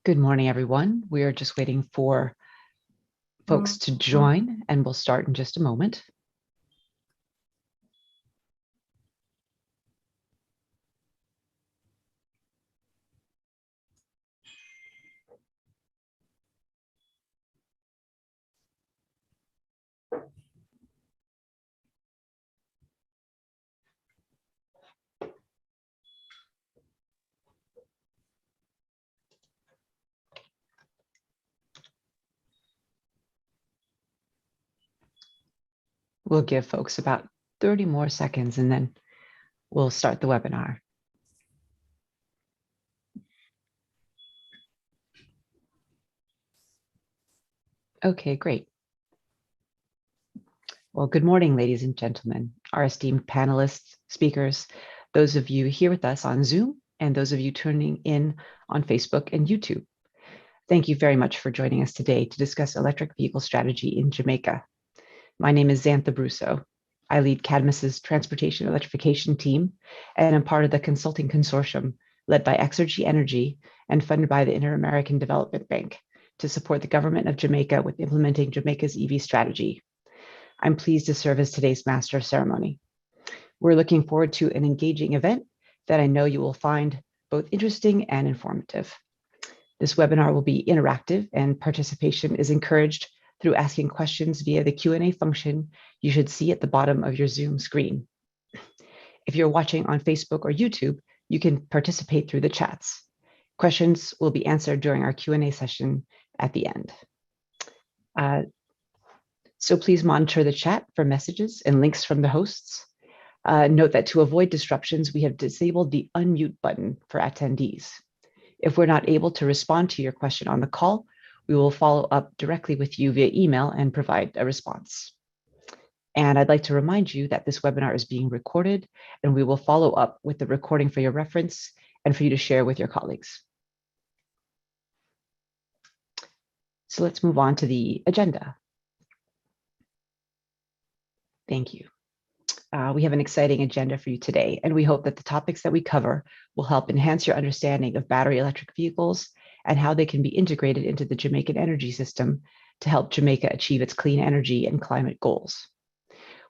Good morning, everyone. We are just waiting for folks to join, and we'll start in just a moment. We'll give folks about 30 more seconds, and then we'll start the webinar. Okay, great. Well, good morning, ladies and gentlemen, our esteemed panelists, speakers, those of you here with us on Zoom, and those of you tuning in on Facebook and YouTube. Thank you very much for joining us today to discuss electric vehicle strategy in Jamaica. My name is Xantha Brusso. I lead Cadmus's transportation electrification team, and I'm part of the consulting consortium led by Exergy Energy and funded by the Inter-American Development Bank to support the government of Jamaica with implementing Jamaica's EV strategy. I'm pleased to serve as today's master of ceremony. We're looking forward to an engaging event that I know you will find both interesting and informative. This webinar will be interactive, and participation is encouraged through asking questions via the Q&A function you should see at the bottom of your Zoom screen. If you're watching on Facebook or YouTube, you can participate through the chats. Questions will be answered during our Q&A session at the end. So please monitor the chat for messages and links from the hosts. Note that to avoid disruptions, we have disabled the unmute button for attendees. If we're not able to respond to your question on the call, we will follow up directly with you via email and provide a response. And I'd like to remind you that this webinar is being recorded, and we will follow up with the recording for your reference and for you to share with your colleagues. So let's move on to the agenda. Thank you. We have an exciting agenda for you today, and we hope that the topics that we cover will help enhance your understanding of battery electric vehicles and how they can be integrated into the Jamaican energy system to help Jamaica achieve its clean energy and climate goals.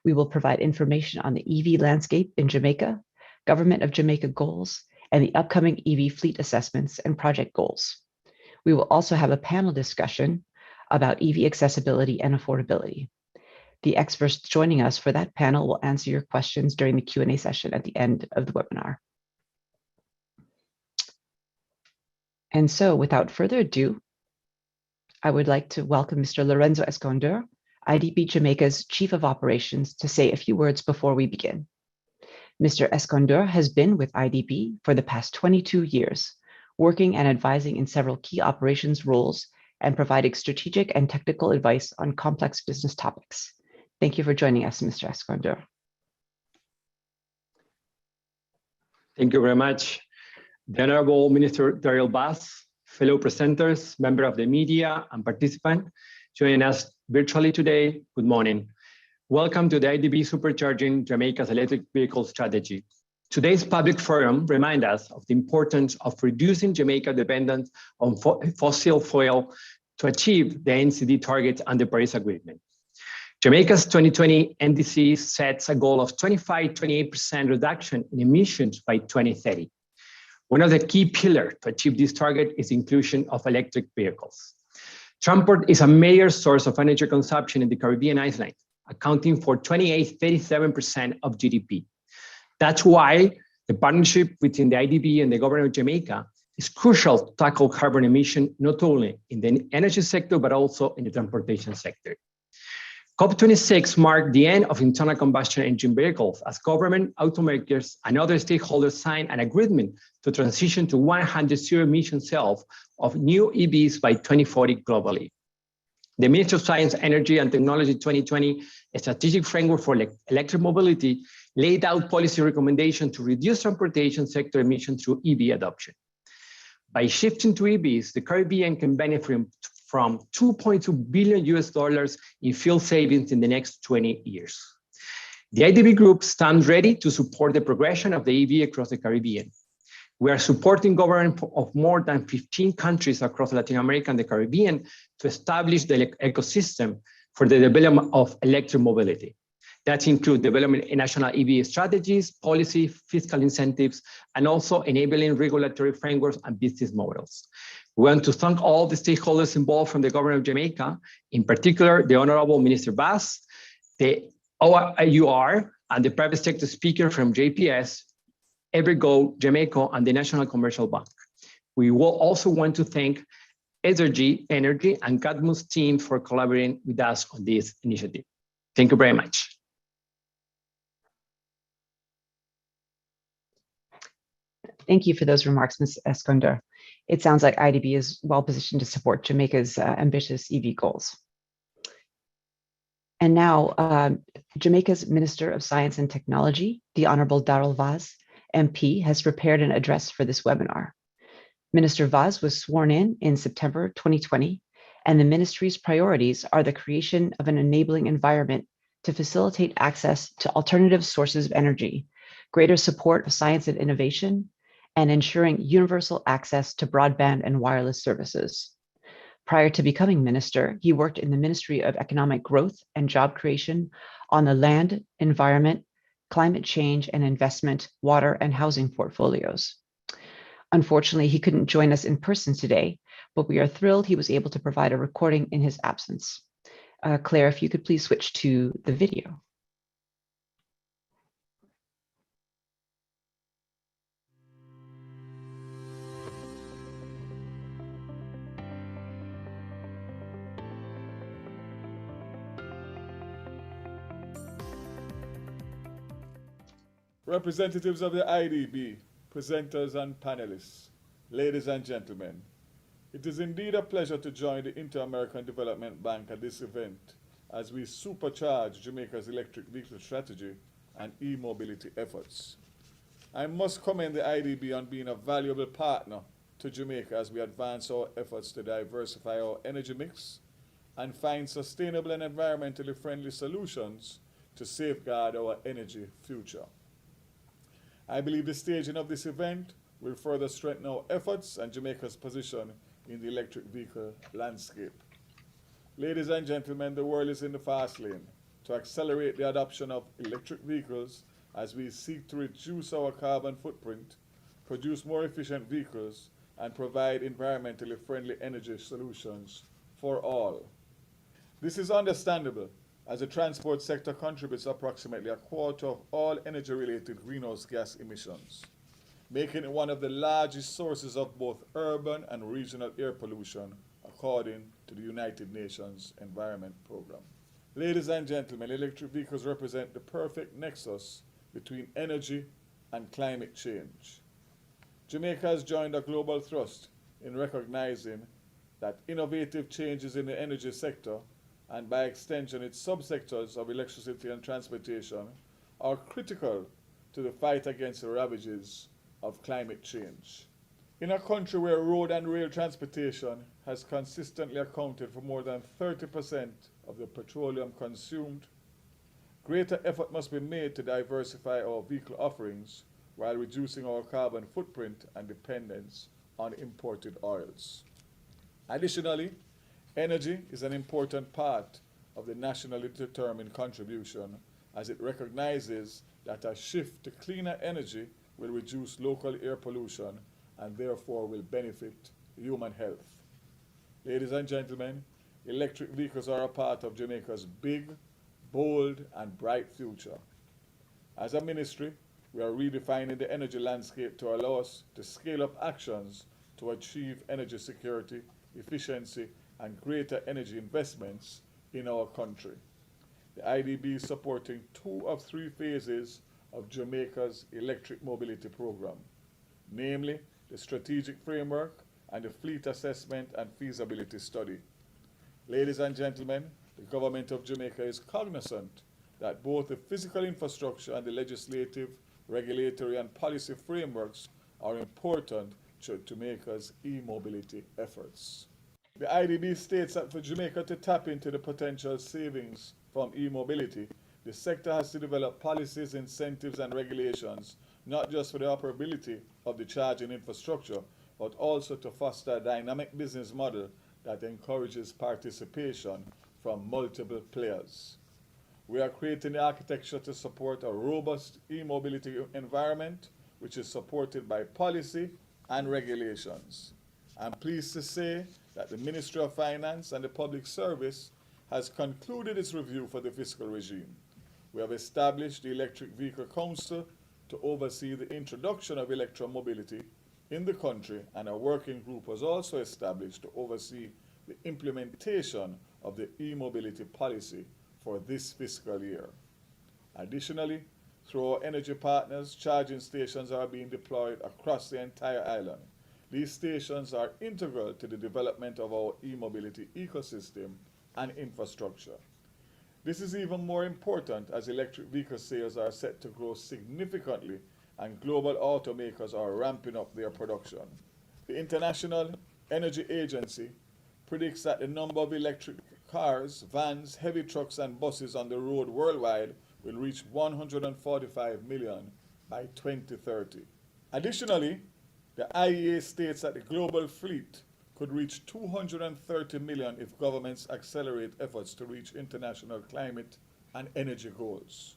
We will provide information on the EV landscape in Jamaica, Government of Jamaica goals, and the upcoming EV fleet assessments and project goals. We will also have a panel discussion about EV accessibility and affordability. The experts joining us for that panel will answer your questions during the Q&A session at the end of the webinar. And so without further ado, I would like to welcome Mr. Lorenzo Escondero, IDB Jamaica's Chief of Operations, to say a few words before we begin. Mr. Escondero has been with IDB for the past 22 years, working and advising in several key operations roles and providing strategic and technical advice on complex business topics. Thank you for joining us, Mr. Escondero. Thank you very much. The Honorable Minister Daryl Bass, fellow presenters, member of the media, and participant joining us virtually today, good morning. Welcome to the IDB Supercharging Jamaica's Electric Vehicle Strategy. Today's public forum reminds us of the importance of reducing Jamaica's dependence on fossil fuel to achieve the NCD targets under the Paris Agreement. Jamaica's 2020 NDC sets a goal of 25-28% reduction in emissions by 2030. One of the key pillars to achieve this target is the inclusion of electric vehicles. Transport is a major source of energy consumption in the Caribbean islands, accounting for 28-37% of GDP. That's why the partnership between the IDB and the government of Jamaica is crucial to tackle carbon emission, not only in the energy sector, but also in the transportation sector. COP26 marked the end of internal combustion engine vehicles as government, automakers, and other stakeholders signed an agreement to transition to 100 zero-emission sales of new EVs by 2040 globally. The Ministry of Science, Energy and Technology 2020 strategic framework for electric mobility laid out policy recommendations to reduce transportation sector emissions through EV adoption. By shifting to EVs, the Caribbean can benefit from $2.2 billion in fuel savings in the next 20 years. The IDB Group stands ready to support the progression of the EV across the Caribbean. We are supporting governments of more than 15 countries across Latin America and the Caribbean to establish the ecosystem for the development of electric mobility. That includes development in national EV strategies, policy, fiscal incentives, and also enabling regulatory frameworks and business models. We want to thank all the stakeholders involved from the government of Jamaica, in particular, the Honorable Minister Bass, the OIUR, and the private sector speaker from JPS, Evergo, Jamaica, and the National Commercial Bank. We will also want to thank Exergy Energy and Cadmus team for collaborating with us on this initiative. Thank you very much. Thank you for those remarks, Ms. Esconder. It sounds like IDB is well positioned to support Jamaica's ambitious EV goals. And now, Jamaica's Minister of Science and Technology, the Honorable Darrell Vaz, MP, has prepared an address for this webinar. Minister Vaz was sworn in September 2020, and the ministry's priorities are the creation of an enabling environment to facilitate access to alternative sources of energy, greater support of science and innovation, and ensuring universal access to broadband and wireless services. Prior to becoming minister, he worked in the Ministry of Economic Growth and Job Creation on the land, environment, climate change and investment, water and housing portfolios. Unfortunately, he couldn't join us in person today, but we are thrilled he was able to provide a recording in his absence. Claire, if you could please switch to the video. Representatives of the IDB, presenters and panelists, ladies and gentlemen, it is indeed a pleasure to join the Inter-American Development Bank at this event as we supercharge Jamaica's electric vehicle strategy and e-mobility efforts. I must commend the IDB on being a valuable partner to Jamaica as we advance our efforts to diversify our energy mix and find sustainable and environmentally friendly solutions to safeguard our energy future. I believe the staging of this event will further strengthen our efforts and Jamaica's position in the electric vehicle landscape. Ladies and gentlemen, the world is in the fast lane to accelerate the adoption of electric vehicles as we seek to reduce our carbon footprint, produce more efficient vehicles, and provide environmentally friendly energy solutions for all. This is understandable, as the transport sector contributes approximately a quarter of all energy-related greenhouse gas emissions, making it one of the largest sources of both urban and regional air pollution, according to the United Nations Environment Programme. Ladies and gentlemen, electric vehicles represent the perfect nexus between energy and climate change. Jamaica has joined a global thrust in recognizing that innovative changes in the energy sector, and by extension its subsectors of electricity and transportation, are critical to the fight against the ravages of climate change. In a country where road and rail transportation has consistently accounted for more than 30% of the petroleum consumed, greater effort must be made to diversify our vehicle offerings while reducing our carbon footprint and dependence on imported oils. Additionally, energy is an important part of the nationally determined contribution, as it recognizes that a shift to cleaner energy will reduce local air pollution and therefore will benefit human health. Ladies and gentlemen, electric vehicles are a part of Jamaica's big, bold, and bright future. As a ministry, we are redefining the energy landscape to allow us to scale up actions to achieve energy security, efficiency, and greater energy investments in our country. The IDB is supporting 2 of 3 phases of Jamaica's electric mobility program, namely the strategic framework and the fleet assessment and feasibility study. Ladies and gentlemen, the government of Jamaica is cognizant that both the physical infrastructure and the legislative, regulatory, and policy frameworks are important to Jamaica's e-mobility efforts. The IDB states that for Jamaica to tap into the potential savings from e-mobility, the sector has to develop policies, incentives, and regulations, not just for the operability of the charging infrastructure, but also to foster a dynamic business model that encourages participation from multiple players. We are creating the architecture to support a robust e-mobility environment, which is supported by policy and regulations. I'm pleased to say that the Ministry of Finance and the Public Service has concluded its review for the fiscal regime. We have established the Electric Vehicle Council to oversee the introduction of electromobility in the country, and a working group was also established to oversee the implementation of the e-mobility policy for this fiscal year. Additionally, through our energy partners, charging stations are being deployed across the entire island. These stations are integral to the development of our e-mobility ecosystem and infrastructure. This is even more important as electric vehicle sales are set to grow significantly and global automakers are ramping up their production. The International Energy Agency predicts that the number of electric cars, vans, heavy trucks, and buses on the road worldwide will reach 145 million by 2030. Additionally, the IEA states that the global fleet could reach 230 million if governments accelerate efforts to reach international climate and energy goals.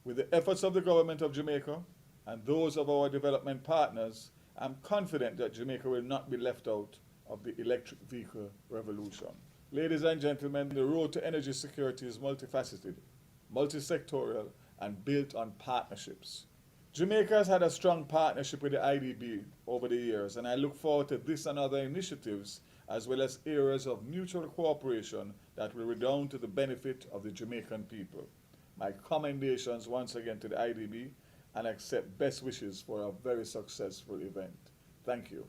With the efforts of the government of Jamaica and those of our development partners, I'm confident that Jamaica will not be left out of the electric vehicle revolution. Ladies and gentlemen, the road to energy security is multifaceted, multi-sectorial, and built on partnerships. Jamaica has had a strong partnership with the IDB over the years, and I look forward to this and other initiatives, as well as areas of mutual cooperation that will redound to the benefit of the Jamaican people. My commendations once again to the IDB, and accept best wishes for a very successful event. Thank you.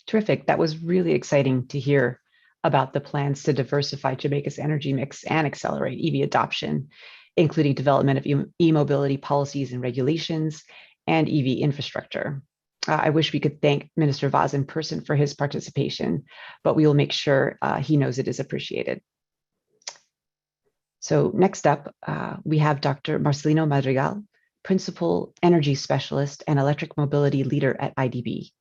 Terrific. That was really exciting to hear about the plans to diversify Jamaica's energy mix and accelerate EV adoption, including development of e-mobility policies and regulations and EV infrastructure. I wish we could thank Minister Vaz in person for his participation, but we will make sure he knows it is appreciated. So next up, we have Dr. Marcelino Madrigal, Principal Energy Specialist and Electric Mobility Leader at IDB.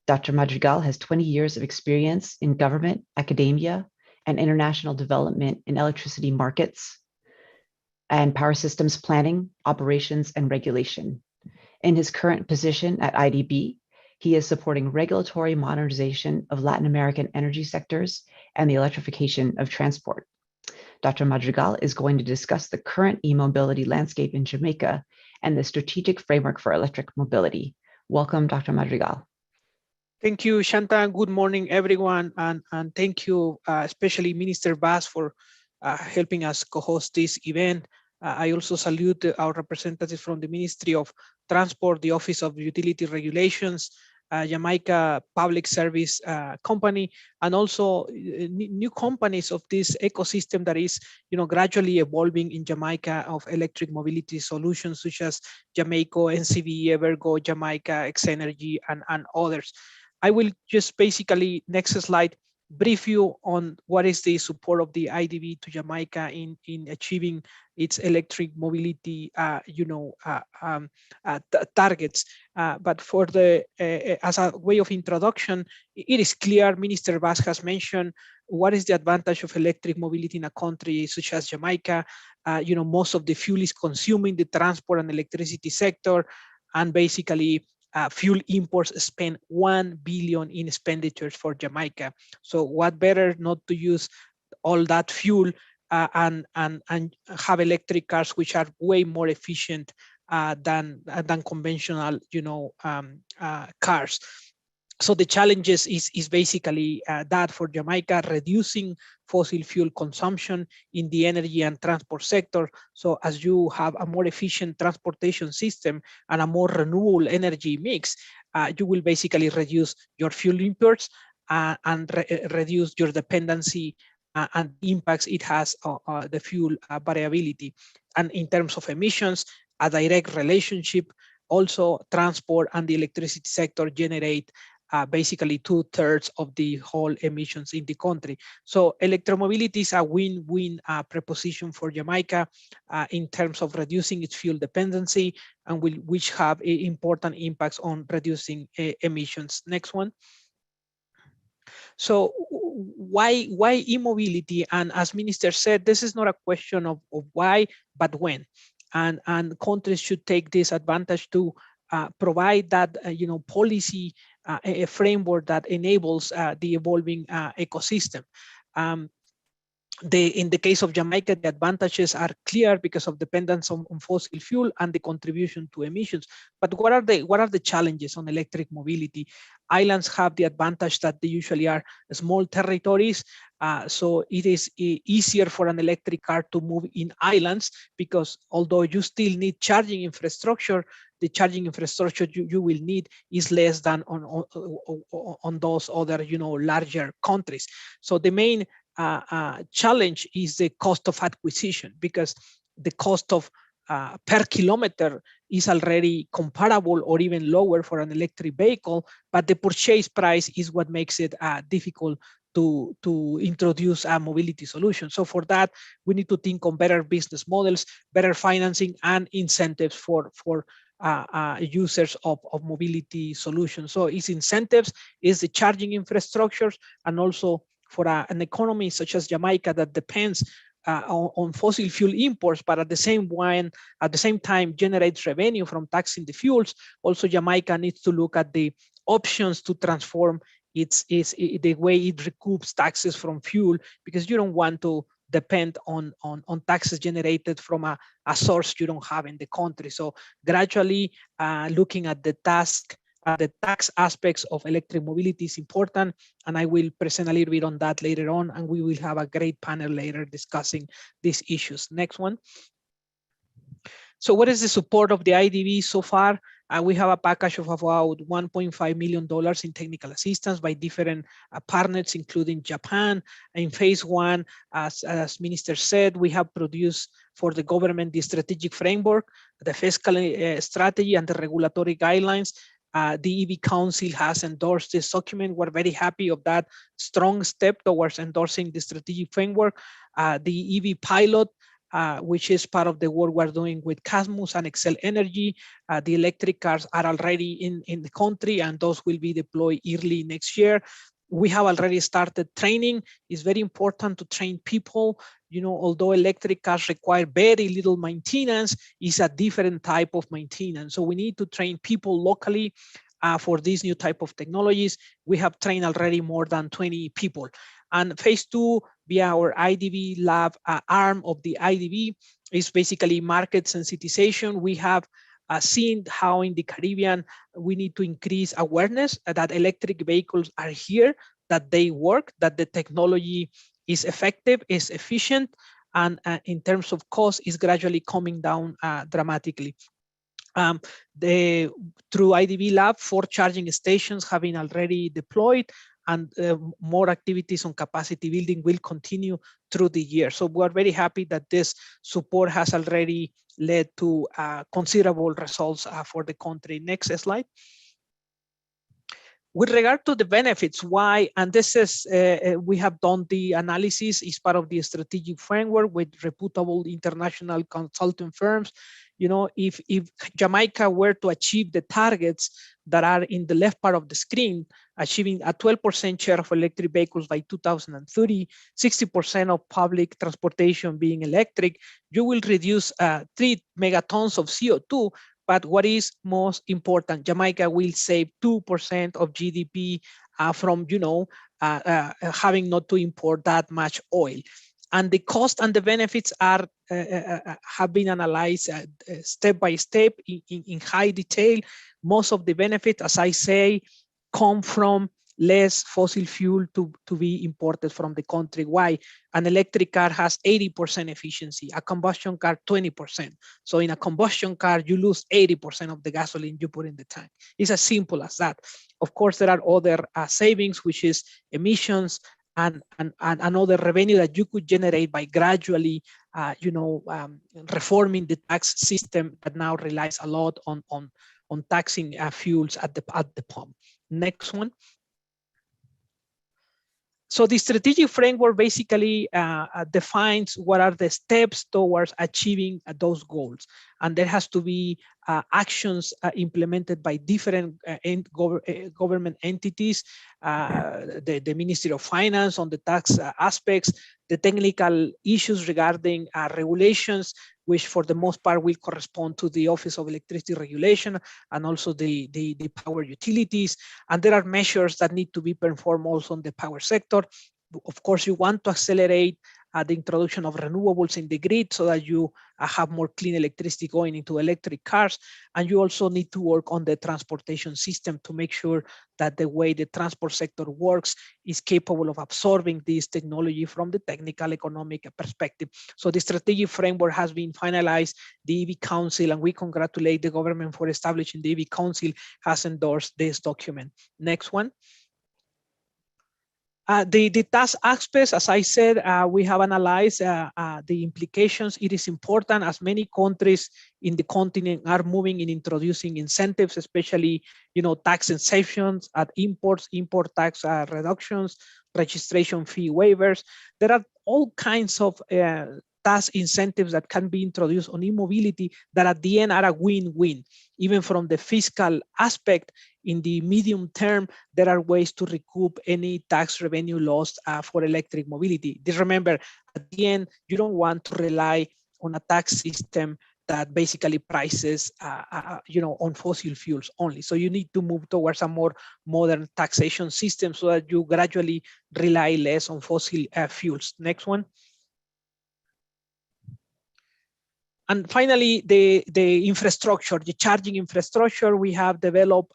Dr. Madrigal has 20 years of experience in government, academia, and international development in electricity markets and power systems planning, operations, and regulation. In his current position at IDB, he is supporting regulatory modernization of Latin American energy sectors and the electrification of transport. Dr. Madrigal is going to discuss the current e-mobility landscape in Jamaica and the strategic framework for electric mobility. Welcome, Dr. Madrigal. Thank you, Shanta. Good morning, everyone. And thank you, especially Minister Vaz, for helping us co-host this event. I also salute our representatives from the Ministry of Transport, the Office of Utility Regulations, Jamaica Public Service Company, and also new companies of this ecosystem that is, gradually evolving in Jamaica of electric mobility solutions such as Jamaeco, NCV, Evergo, Jamaica, X-Energy, and others. I will just basically, next slide, brief you on what is the support of the IDB to Jamaica in achieving its electric mobility, targets. But for the as a way of introduction, it is clear, Minister Vaz has mentioned what is the advantage of electric mobility in a country such as Jamaica. Most of the fuel is consumed in the transport and electricity sector, and basically fuel imports spend $1 billion in expenditures for Jamaica. So what better not to use all that fuel and have electric cars, which are way more efficient than conventional, cars. So the challenges is basically that for Jamaica, reducing fossil fuel consumption in the energy and transport sector. So as you have a more efficient transportation system and a more renewable energy mix, you will basically reduce your fuel imports and reduce your dependency and impacts it has on the fuel variability. And in terms of emissions, a direct relationship. Also, transport and the electricity sector generate basically 2/3 of the whole emissions in the country. So electromobility is a win-win proposition for Jamaica in terms of reducing its fuel dependency, and which have important impacts on reducing emissions. Next one. So why e-mobility? And as Minister said, this is not a question of why, but when. And countries should take this advantage to provide that policy a framework that enables the evolving ecosystem. In the case of Jamaica, the advantages are clear because of dependence on fossil fuel and the contribution to emissions. But what are the challenges on electric mobility? Islands have the advantage that they usually are small territories, so it is easier for an electric car to move in islands, because although you still need charging infrastructure, the charging infrastructure you will need is less than on those other larger countries. So the main challenge is the cost of acquisition, because the cost of per kilometer is already comparable or even lower for an electric vehicle, but the purchase price is what makes it difficult to introduce a mobility solution. So for that, we need to think on better business models, better financing, and incentives for users of mobility solutions. So it's incentives, is the charging infrastructures, and also for an economy such as Jamaica that depends on fossil fuel imports, but at the same time generates revenue from taxing the fuels. Also, Jamaica needs to look at the options to transform the way it recoups taxes from fuel, because you don't want to depend on taxes generated from a source you don't have in the country. So gradually looking at the tax aspects of electric mobility is important, and I will present a little bit on that later on, and we will have a great panel later discussing these issues. Next one. So what is the support of the IDB so far? We have a package of about $1.5 million in technical assistance by different partners, including Japan. In phase one, as Minister said, we have produced for the government the strategic framework, the fiscal strategy, and the regulatory guidelines. The EV Council has endorsed this document. We're very happy of that strong step towards endorsing the strategic framework. The EV pilot, which is part of the work we're doing with Casmus and Excel Energy. The electric cars are already in the country, and those will be deployed early next year. We have already started training. It's very important to train people. Although electric cars require very little maintenance, it's a different type of maintenance. So we need to train people locally for these new type of technologies. We have trained already more than 20 people. And phase two, via our IDB lab arm of the IDB, is basically market sensitization. We have seen how in the Caribbean, we need to increase awareness that electric vehicles are here, that they work, that the technology is effective, is efficient, and in terms of cost is gradually coming down dramatically. Through IDB Lab, 4 charging stations have been already deployed, and more activities on capacity building will continue through the year. So we're very happy that this support has already led to considerable results for the country. Next slide. With regard to the benefits, why, and this is, we have done the analysis, is part of the strategic framework with reputable international consulting firms. If Jamaica were to achieve the targets that are in the left part of the screen, achieving a 12% share of electric vehicles by 2030, 60% of public transportation being electric, you will reduce 3 megatons of CO2. But what is most important, Jamaica will save 2% of GDP from, having not to import that much oil. And the cost and the benefits are have been analyzed step by step in high detail. Most of the benefits, as I say, come from less fossil fuel to be imported from the country. Why? An electric car has 80% efficiency, a combustion car 20%. So in a combustion car, you lose 80% of the gasoline you put in the tank. It's as simple as that. Of course, there are other savings, which is emissions and other revenue that you could generate by gradually reforming the tax system that now relies a lot on taxing fuels at the pump. Next one. So the strategic framework basically defines what are the steps towards achieving those goals. And there has to be actions implemented by different government entities, the Ministry of Finance on the tax aspects, the technical issues regarding regulations, which for the most part will correspond to the Office of Electricity Regulation and also the power utilities. And there are measures that need to be performed also on the power sector. Of course, you want to accelerate the introduction of renewables in the grid so that you have more clean electricity going into electric cars. And you also need to work on the transportation system to make sure that the way the transport sector works is capable of absorbing this technology from the technical economic perspective. So the strategic framework has been finalized. The EV Council, and we congratulate the government for establishing the EV Council, has endorsed this document. Next one. The task aspects, as I said, we have analyzed the implications. It is important as many countries in the continent are moving in introducing incentives, especially, tax exemptions at imports, import tax reductions, registration fee waivers. There are all kinds of tax incentives that can be introduced on e-mobility that at the end are a win-win. Even from the fiscal aspect, in the medium term, there are ways to recoup any tax revenue lost for electric mobility. Just remember, at the end, you don't want to rely on a tax system that basically prices, on fossil fuels only. So you need to move towards a more modern taxation system so that you gradually rely less on fossil fuels. Next one. And finally, the infrastructure, the charging infrastructure, we have developed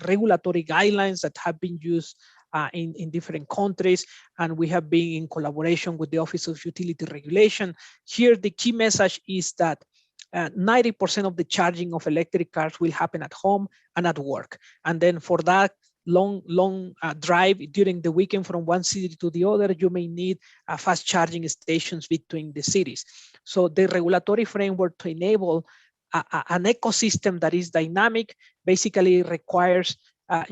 regulatory guidelines that have been used in different countries, and we have been in collaboration with the Office of Utility Regulation. Here, the key message is that 90% of the charging of electric cars will happen at home and at work. And then for that long drive during the weekend from one city to the other, you may need fast charging stations between the cities. So the regulatory framework to enable an ecosystem that is dynamic basically requires a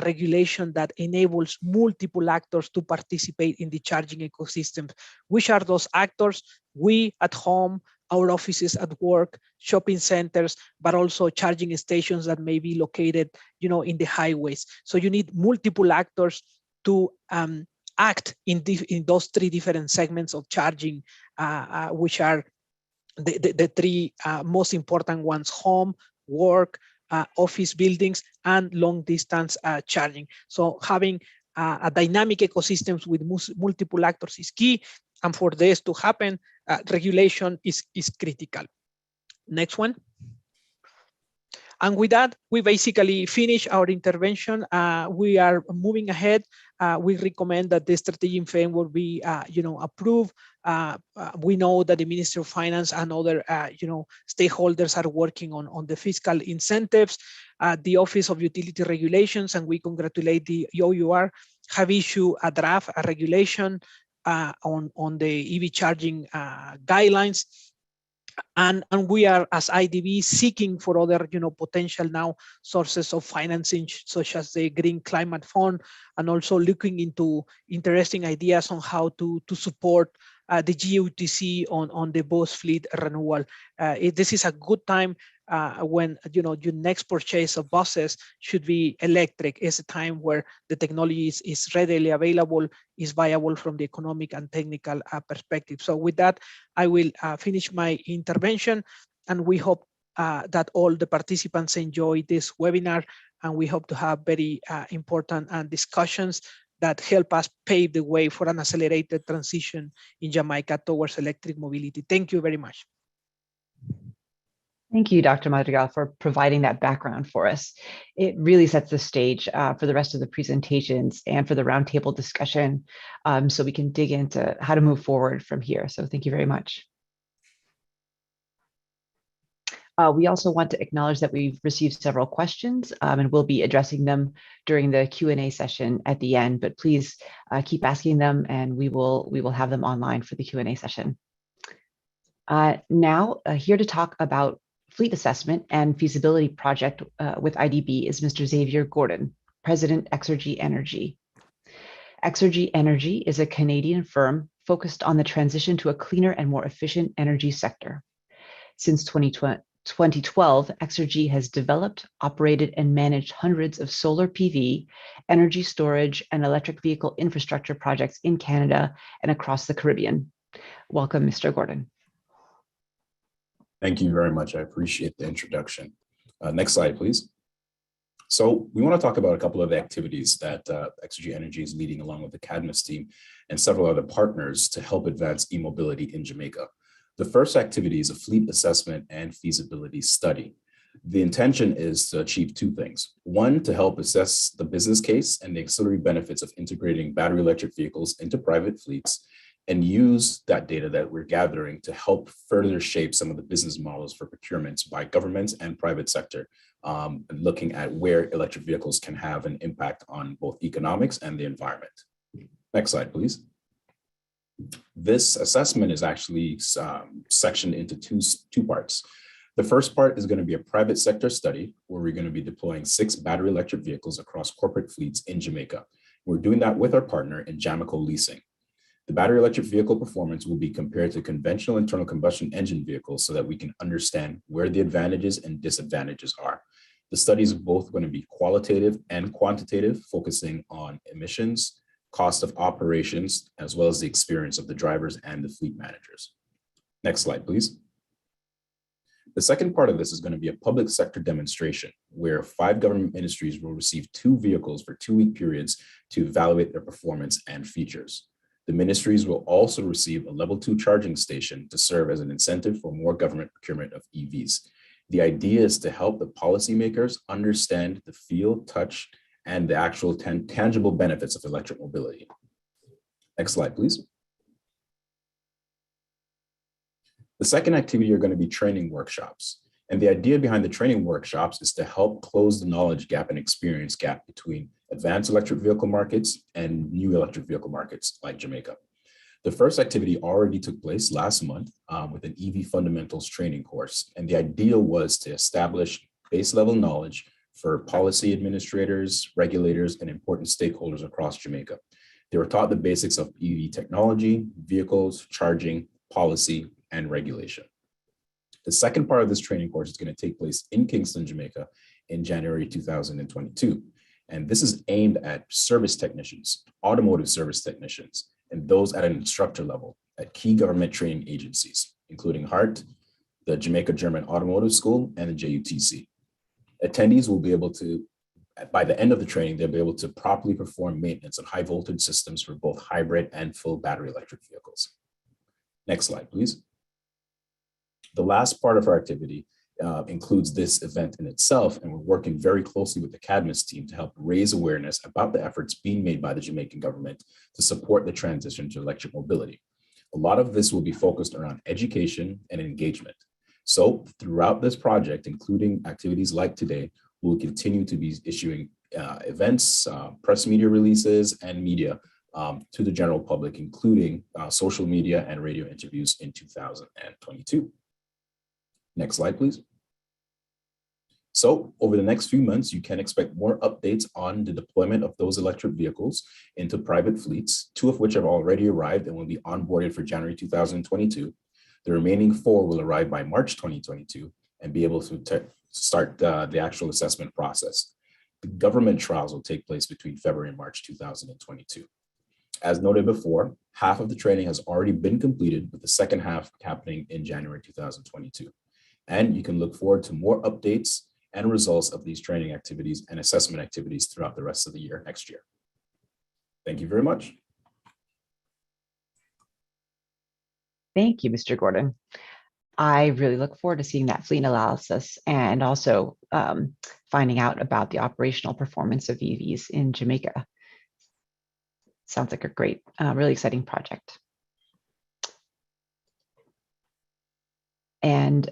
regulation that enables multiple actors to participate in the charging ecosystem. Which are those actors? We at home, our offices at work, shopping centers, but also charging stations that may be located, in the highways. So you need multiple actors to act in those three different segments of charging, which are the three most important ones: home, work, office buildings, and long distance charging. So having a dynamic ecosystems with multiple actors is key. And for this to happen, regulation is critical. Next one. And with that, we basically finish our intervention. We are moving ahead. We recommend that the strategic framework be, approved. We know that the Ministry of Finance and other, stakeholders are working on the fiscal incentives. The Office of Utility Regulations, and we congratulate the OUR, have issued a draft, a regulation on the EV charging guidelines. And we are, as IDB, seeking for other, potential now sources of financing, such as the Green Climate Fund, and also looking into interesting ideas on how to support the GUTC on the bus fleet renewal. This is a good time when your next purchase of buses should be electric. It's a time where the technology is readily available, is viable from the economic and technical perspective. So with that, I will finish my intervention, and we hope that all the participants enjoy this webinar, and we hope to have very important discussions that help us pave the way for an accelerated transition in Jamaica towards electric mobility. Thank you very much. Thank you, Dr. Madrigal, for providing that background for us. It really sets the stage for the rest of the presentations and for the roundtable discussion, so we can dig into how to move forward from here. So thank you very much. We also want to acknowledge that we've received several questions, and we'll be addressing them during the Q&A session at the end, but please keep asking them, and we will have them online for the Q&A session. Now, here to talk about fleet assessment and feasibility project with IDB is Mr. Xavier Gordon, President, Exergy Energy. Exergy Energy is a Canadian firm focused on the transition to a cleaner and more efficient energy sector. Since 2012, Exergy has developed, operated, and managed hundreds of solar PV, energy storage, and electric vehicle infrastructure projects in Canada and across the Caribbean. Welcome, Mr. Gordon. Thank you very much. I appreciate the introduction. Next slide, please. So we want to talk about a couple of the activities that Exergy Energy is leading along with the Cadmus team and several other partners to help advance e-mobility in Jamaica. The first activity is a fleet assessment and feasibility study. The intention is to achieve two things. One, to help assess the business case and the auxiliary benefits of integrating battery electric vehicles into private fleets, and use that data that we're gathering to help further shape some of the business models for procurements by governments and private sector, looking at where electric vehicles can have an impact on both economics and the environment. Next slide, please. This assessment is actually sectioned into two parts. The first part is going to be a private sector study where we're going to be deploying 6 battery electric vehicles across corporate fleets in Jamaica. We're doing that with our partner in Jamico Leasing. The battery electric vehicle performance will be compared to conventional internal combustion engine vehicles so that we can understand where the advantages and disadvantages are. The studies are both going to be qualitative and quantitative, focusing on emissions, cost of operations, as well as the experience of the drivers and the fleet managers. Next slide, please. The second part of this is going to be a public sector demonstration where 5 government ministries will receive 2 vehicles for 2-week periods to evaluate their performance and features. The ministries will also receive a level 2 charging station to serve as an incentive for more government procurement of EVs. The idea is to help the policymakers understand the feel, touch, and the actual tangible benefits of electric mobility. Next slide, please. The second activity are going to be training workshops. And the idea behind the training workshops is to help close the knowledge gap and experience gap between advanced electric vehicle markets and new electric vehicle markets like Jamaica. The first activity already took place last month with an EV fundamentals training course. And the idea was to establish base level knowledge for policy administrators, regulators, and important stakeholders across Jamaica. They were taught the basics of EV technology, vehicles, charging, policy, and regulation. The second part of this training course is going to take place in Kingston, Jamaica in January 2022. And this is aimed at service technicians, automotive service technicians, and those at an instructor level at key government training agencies, including HART, the Jamaica German Automotive School, and the JUTC. Attendees will be able to, by the end of the training, they'll be able to properly perform maintenance on high voltage systems for both hybrid and full battery electric vehicles. Next slide, please. The last part of our activity includes this event in itself, and we're working very closely with the Cadmus team to help raise awareness about the efforts being made by the Jamaican government to support the transition to electric mobility. A lot of this will be focused around education and engagement. So throughout this project, including activities like today, we'll continue to be issuing events, press media releases, and media to the general public, including social media and radio interviews in 2022. Next slide, please. So over the next few months, you can expect more updates on the deployment of those electric vehicles into private fleets, 2 of which have already arrived and will be onboarded for January 2022. The remaining 4 will arrive by March 2022 and be able to start the actual assessment process. The government trials will take place between February and March 2022. As noted before, half of the training has already been completed, with the second half happening in January 2022. And you can look forward to more updates and results of these training activities and assessment activities throughout the rest of the year next year. Thank you very much. Thank you, Mr. Gordon. I really look forward to seeing that fleet analysis and also finding out about the operational performance of EVs in Jamaica. Sounds like a great, really exciting project. And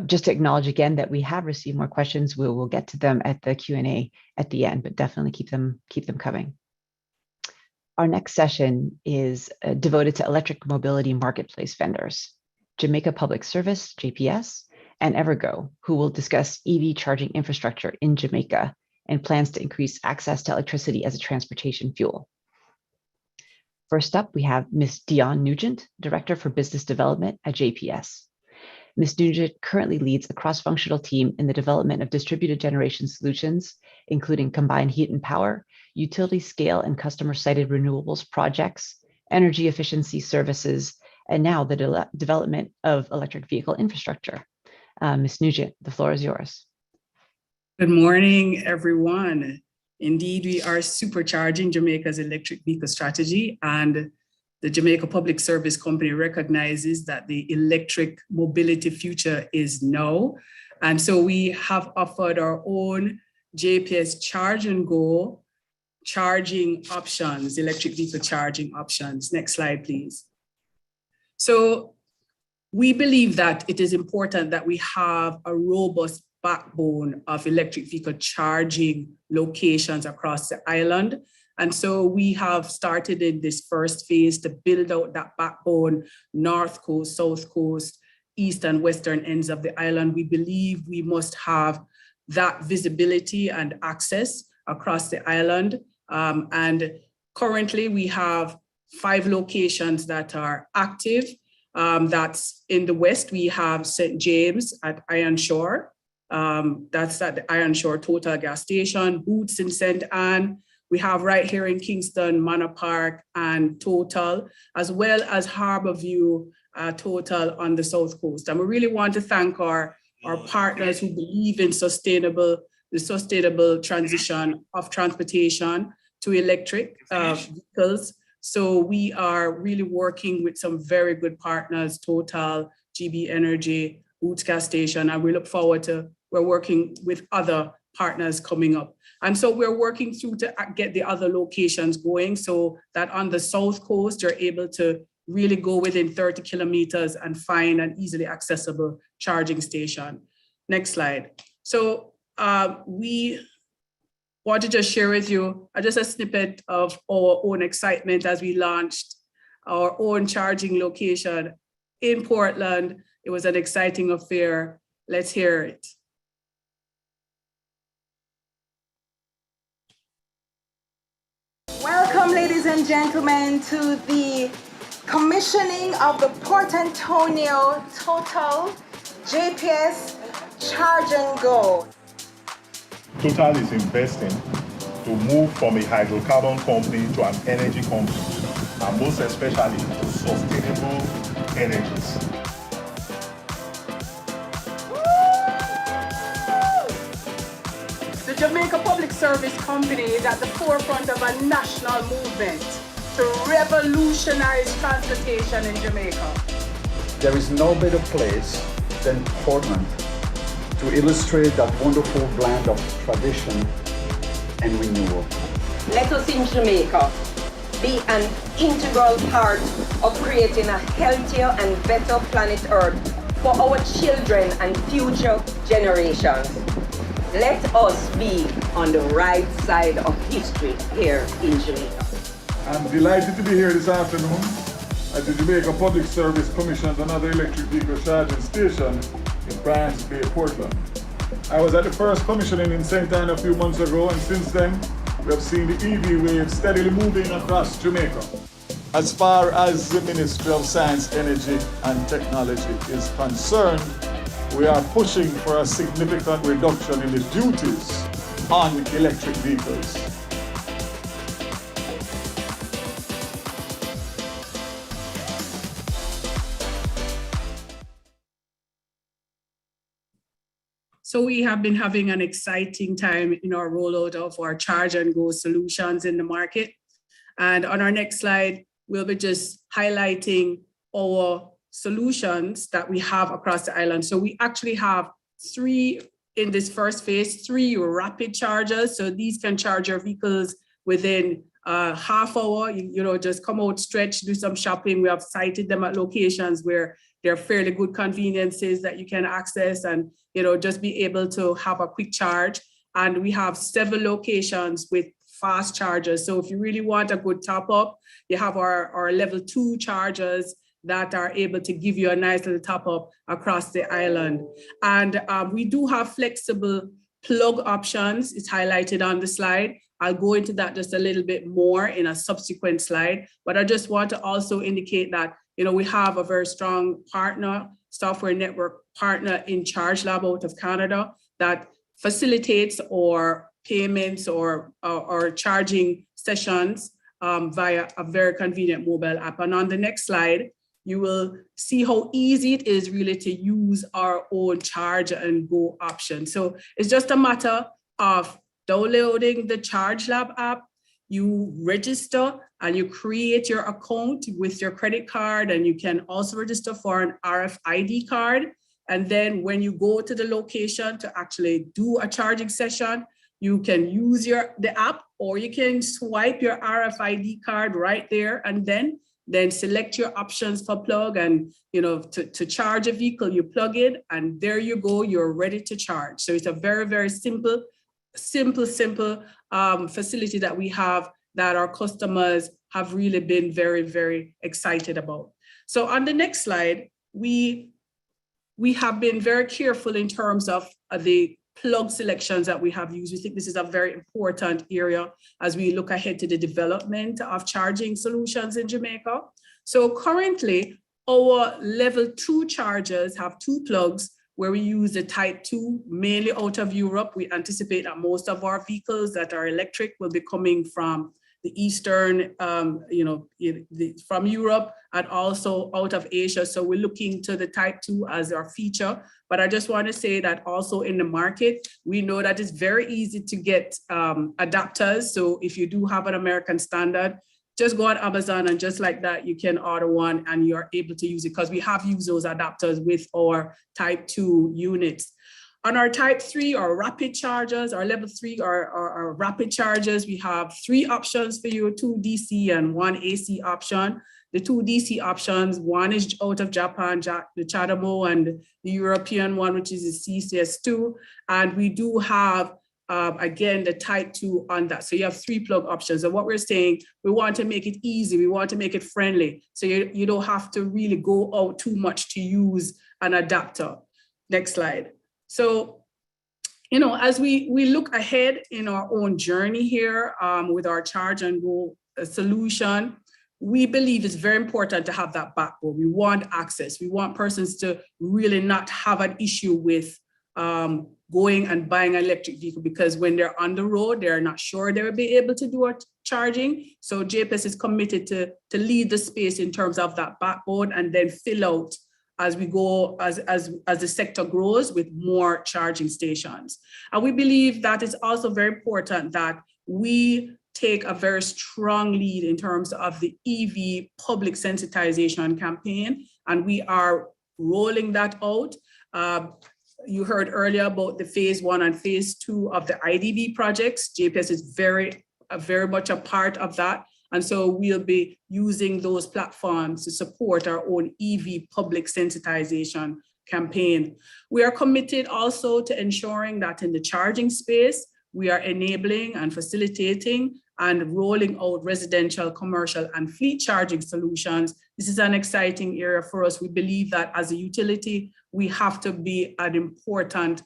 just to acknowledge again that we have received more questions. We will get to them at the Q&A at the end, but definitely keep them coming. Our next session is devoted to electric mobility marketplace vendors. Jamaica Public Service, JPS, and Evergo, who will discuss EV charging infrastructure in Jamaica and plans to increase access to electricity as a transportation fuel. First up, we have Ms. Dion Nugent, Director for Business Development at JPS. Ms. Nugent currently leads a cross-functional team in the development of distributed generation solutions, including combined heat and power, utility scale and customer-sited renewables projects, energy efficiency services, and now the development of electric vehicle infrastructure. Ms. Nugent, the floor is yours. Good morning, everyone. Indeed, we are supercharging Jamaica's electric vehicle strategy, and the Jamaica Public Service Company recognizes that the electric mobility future is now. And so we have offered our own JPS Charge and Go charging options, electric vehicle charging options. Next slide, please. So we believe that it is important that we have a robust backbone of electric vehicle charging locations across the island. And so we have started in this first phase to build out that backbone, North Coast, South Coast, East and Western ends of the island. We believe we must have that visibility and access across the island. And currently we have 5 locations that are active. That's in the West, we have St. James at Iron Shore. That's at the Iron Shore Total gas station, Boots in St. Anne. We have right here in Kingston, Manor Park and Total, as well as Harborview Total on the South Coast. And we really want to thank our partners who believe in the sustainable transition of transportation to electric vehicles. So we are really working with some very good partners, Total, GB Energy, Boots Gas Station, and we look forward to, we're working with other partners coming up. And so we're working through to get the other locations going so that on the South Coast, you're able to really go within 30 kilometers and find an easily accessible charging station. Next slide. So we want to just share with you just a snippet of our own excitement as we launched our own charging location in Portland. It was an exciting affair. Let's hear it. Welcome, ladies and gentlemen, to the commissioning of the Port Antonio Total JPS Charge and Go. Total is investing to move from a hydrocarbon company to an energy company, and most especially to sustainable energies. The Jamaica Public Service Company is at the forefront of a national movement to revolutionize transportation in Jamaica. There is no better place than Portland to illustrate that wonderful blend of tradition and renewal. Let us in Jamaica be an integral part of creating a healthier and better planet Earth for our children and future generations. Let us be on the right side of history here in Jamaica. I'm delighted to be here this afternoon at the Jamaica Public Service Commission's another electric vehicle charging station in Bryants Bay, Portland. I was at the first commissioning in St. Anne a few months ago, and since then, we have seen the EV wave steadily moving across Jamaica. As far as the Ministry of Science, Energy and Technology is concerned, we are pushing for a significant reduction in the duties on electric vehicles. So we have been having an exciting time in our rollout of our Charge and Go solutions in the market. And on our next slide, we'll be just highlighting our solutions that we have across the island. So we actually have 3 in this first phase, 3 rapid chargers. So these can charge your vehicles within a half hour, just come out, stretch, do some shopping. We have cited them at locations where they're fairly good conveniences that you can access and, just be able to have a quick charge. And we have 7 locations with fast chargers. So if you really want a good top up, you have our level 2 chargers that are able to give you a nice little top up across the island. And we do have flexible plug options. It's highlighted on the slide. I'll go into that just a little bit more in a subsequent slide, but I just want to also indicate that, you know, we have a very strong partner, software network partner in ChargeLab out of Canada that facilitates or payments or charging sessions via a very convenient mobile app. And on the next slide, you will see how easy it is really to use our own Charge and Go option. So it's just a matter of downloading the ChargeLab app, you register and you create your account with your credit card, and you can also register for an RFID card. And then when you go to the location to actually do a charging session, you can use the app, or you can swipe your RFID card right there, and then select your options for plug. And you know, to charge a vehicle, you plug in and there you go, you're ready to charge. So it's a very, very simple facility that we have, that our customers have really been very, very excited about. So on the next slide, we have been very careful in terms of the plug selections that we have used. We think this is a very important area as we look ahead to the development of charging solutions in Jamaica. So currently, our level 2 chargers have 2 plugs where we use the type 2, mainly out of Europe. We anticipate that most of our vehicles that are electric will be coming from the Eastern, from Europe and also out of Asia. So we're looking to the type 2 as our feature. But I just want to say that also in the market, we know that it's very easy to get adapters. So if you do have an American standard, just go on Amazon and just like that, you can order one and you're able to use it, because we have used those adapters with our type 2 units. On our type 3 or rapid chargers, our level 3 or rapid chargers, we have 3 options for you, 2 DC and 1 AC option. The 2 DC options, one is out of Japan, the CHAdeMO, and the European one, which is the CCS2. And we do have, again, the type 2 on that. So you have 3 plug options. And what we're saying, we want to make it easy. We want to make it friendly. So you don't have to really go out too much to use an adapter. Next slide. So, you know, as we look ahead in our own journey here with our Charge and Go solution, we believe it's very important to have that backbone. We want access. We want persons to really not have an issue with going and buying an electric vehicle, because when they're on the road, they're not sure they will be able to do a charging. So JPS is committed to lead the space in terms of that backbone, and then fill out as we go, as the sector grows with more charging stations. And we believe that it's also very important that we take a very strong lead in terms of the EV public sensitization campaign, and we are rolling that out. You heard earlier about the phase 1 and phase 2 of the IDB projects. JPS is very much a part of that. And so we'll be using those platforms to support our own EV public sensitization campaign. We are committed also to ensuring that in the charging space, we are enabling and facilitating and rolling out residential, commercial, and fleet charging solutions. This is an exciting area for us. We believe that as a utility, we have to be an important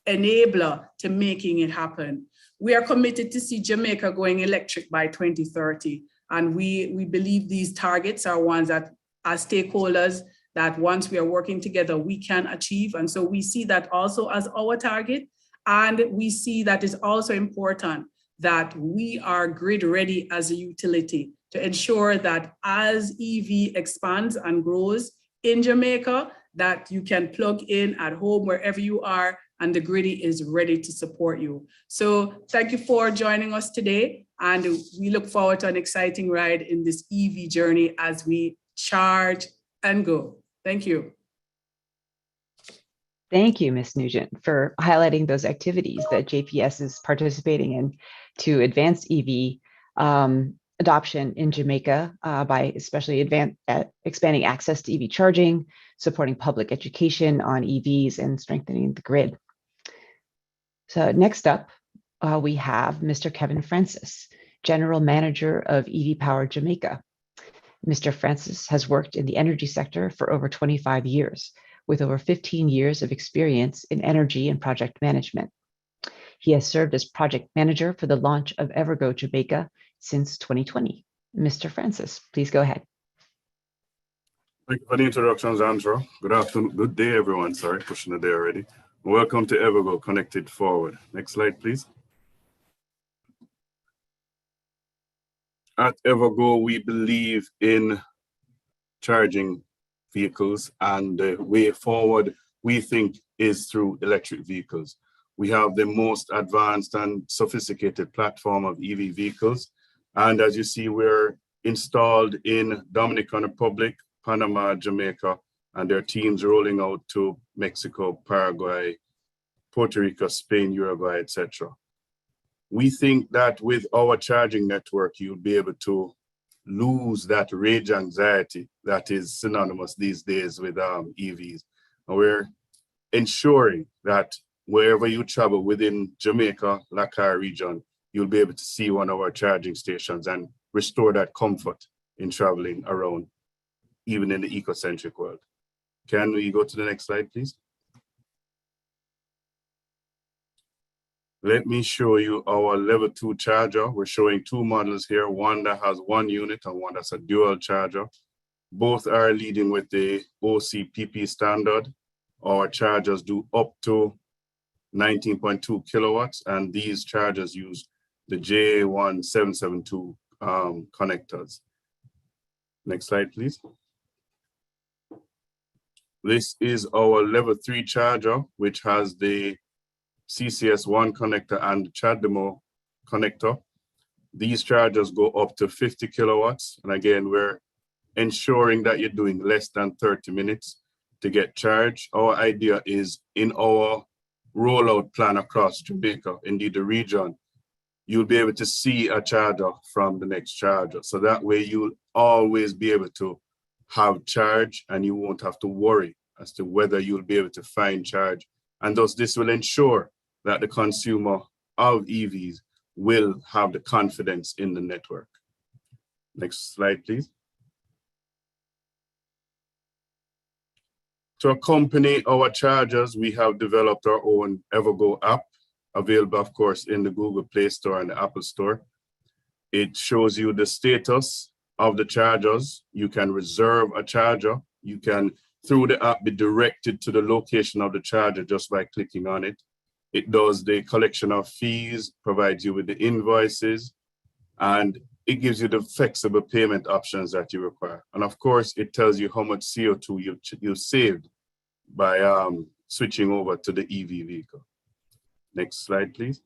enabler to making it happen. We are committed to see Jamaica going electric by 2030. And we believe these targets are ones that, as stakeholders, that once we are working together, we can achieve. And so we see that also as our target. And we see that it's also important that we are grid ready as a utility to ensure that as EV expands and grows in Jamaica, that you can plug in at home wherever you are, and the grid is ready to support you. So thank you for joining us today. And we look forward to an exciting ride in this EV journey as we charge and go. Thank you. Thank you, Ms. Nugent, for highlighting those activities that JPS is participating in to advance EV adoption in Jamaica by especially expanding access to EV charging, supporting public education on EVs, and strengthening the grid. So next up, we have Mr. Kevin Francis, General Manager of EV Power Jamaica. Mr. Francis has worked in the energy sector for over 25 years, with over 15 years of experience in energy and project management. He has served as project manager for the launch of Evergo Jamaica since 2020. Mr. Francis, please go ahead. Thank you for the introductions, Andrew. Good afternoon, good day, everyone. Sorry, pushing the day already. Welcome to Evergo Connected Forward. Next slide, please. At Evergo, we believe in charging vehicles, and the way forward, we think, is through electric vehicles. We have the most advanced and sophisticated platform of EV vehicles. And as you see, we're installed in Dominican Republic, Panama, Jamaica, and their teams rolling out to Mexico, Paraguay, Puerto Rico, Spain, Uruguay, etc. We think that with our charging network, you'll be able to lose that rage anxiety that is synonymous these days with EVs. And we're ensuring that wherever you travel within Jamaica, Lakar region, you'll be able to see one of our charging stations and restore that comfort in traveling around, even in the eco-centric world. Can we go to the next slide, please? Let me show you our level 2 charger. We're showing two models here, one that has one unit and one that's a dual charger. Both are leading with the OCPP standard. Our chargers do up to 19.2 kilowatts, and these chargers use the JA1772 connectors. Next slide, please. This is our level 3 charger, which has the CCS1 connector and the CHAdeMO connector. These chargers go up to 50 kilowatts. And again, we're ensuring that you're doing less than 30 minutes to get charged. Our idea is in our rollout plan across Jamaica, indeed the region, you'll be able to see a charger from the next charger. So that way you'll always be able to have charge and you won't have to worry as to whether you'll be able to find charge. And thus this will ensure that the consumer of EVs will have the confidence in the network. Next slide, please. To accompany our chargers, we have developed our own Evergo app, available, of course, in the Google Play Store and the Apple Store. It shows you the status of the chargers. You can reserve a charger. You can, through the app, be directed to the location of the charger just by clicking on it. It does the collection of fees, provides you with the invoices, and it gives you the flexible payment options that you require. And of course, it tells you how much CO2 you've saved by switching over to the EV vehicle. Next slide, please.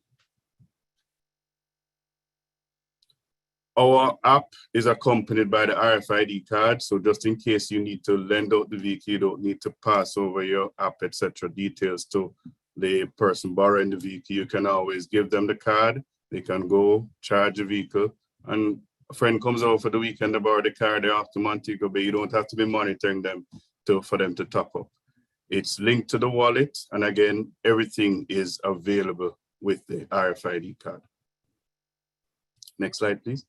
Our app is accompanied by the RFID card. So just in case you need to lend out the vehicle, you don't need to pass over your app, etc. details to the person borrowing the vehicle. You can always give them the card. They can go charge the vehicle. And a friend comes over for the weekend to borrow the car, they're off to Montego Bay. You don't have to be monitoring them for them to top up. It's linked to the wallet. And again, everything is available with the RFID card. Next slide, please.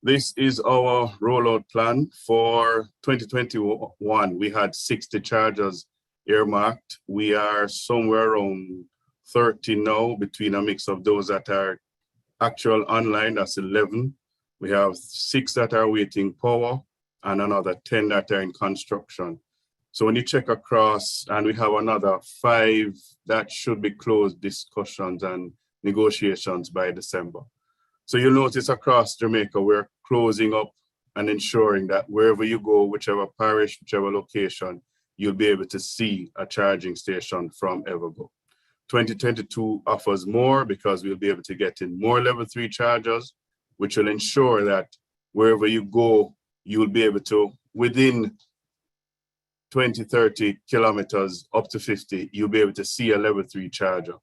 This is our rollout plan for 2021. We had 60 chargers earmarked. We are somewhere around 30 now, between a mix of those that are actual online, that's 11. We have 6 that are waiting power and another 10 that are in construction. So when you check across, and we have another 5 that should be closed discussions and negotiations by December. So you'll notice across Jamaica, we're closing up and ensuring that wherever you go, whichever parish, whichever location, you'll be able to see a charging station from Evergo. 2022 offers more because we'll be able to get in more level 3 chargers, which will ensure that wherever you go, you'll be able to, within 20, 30 kilometers, up to 50, you'll be able to see a level 3 charger.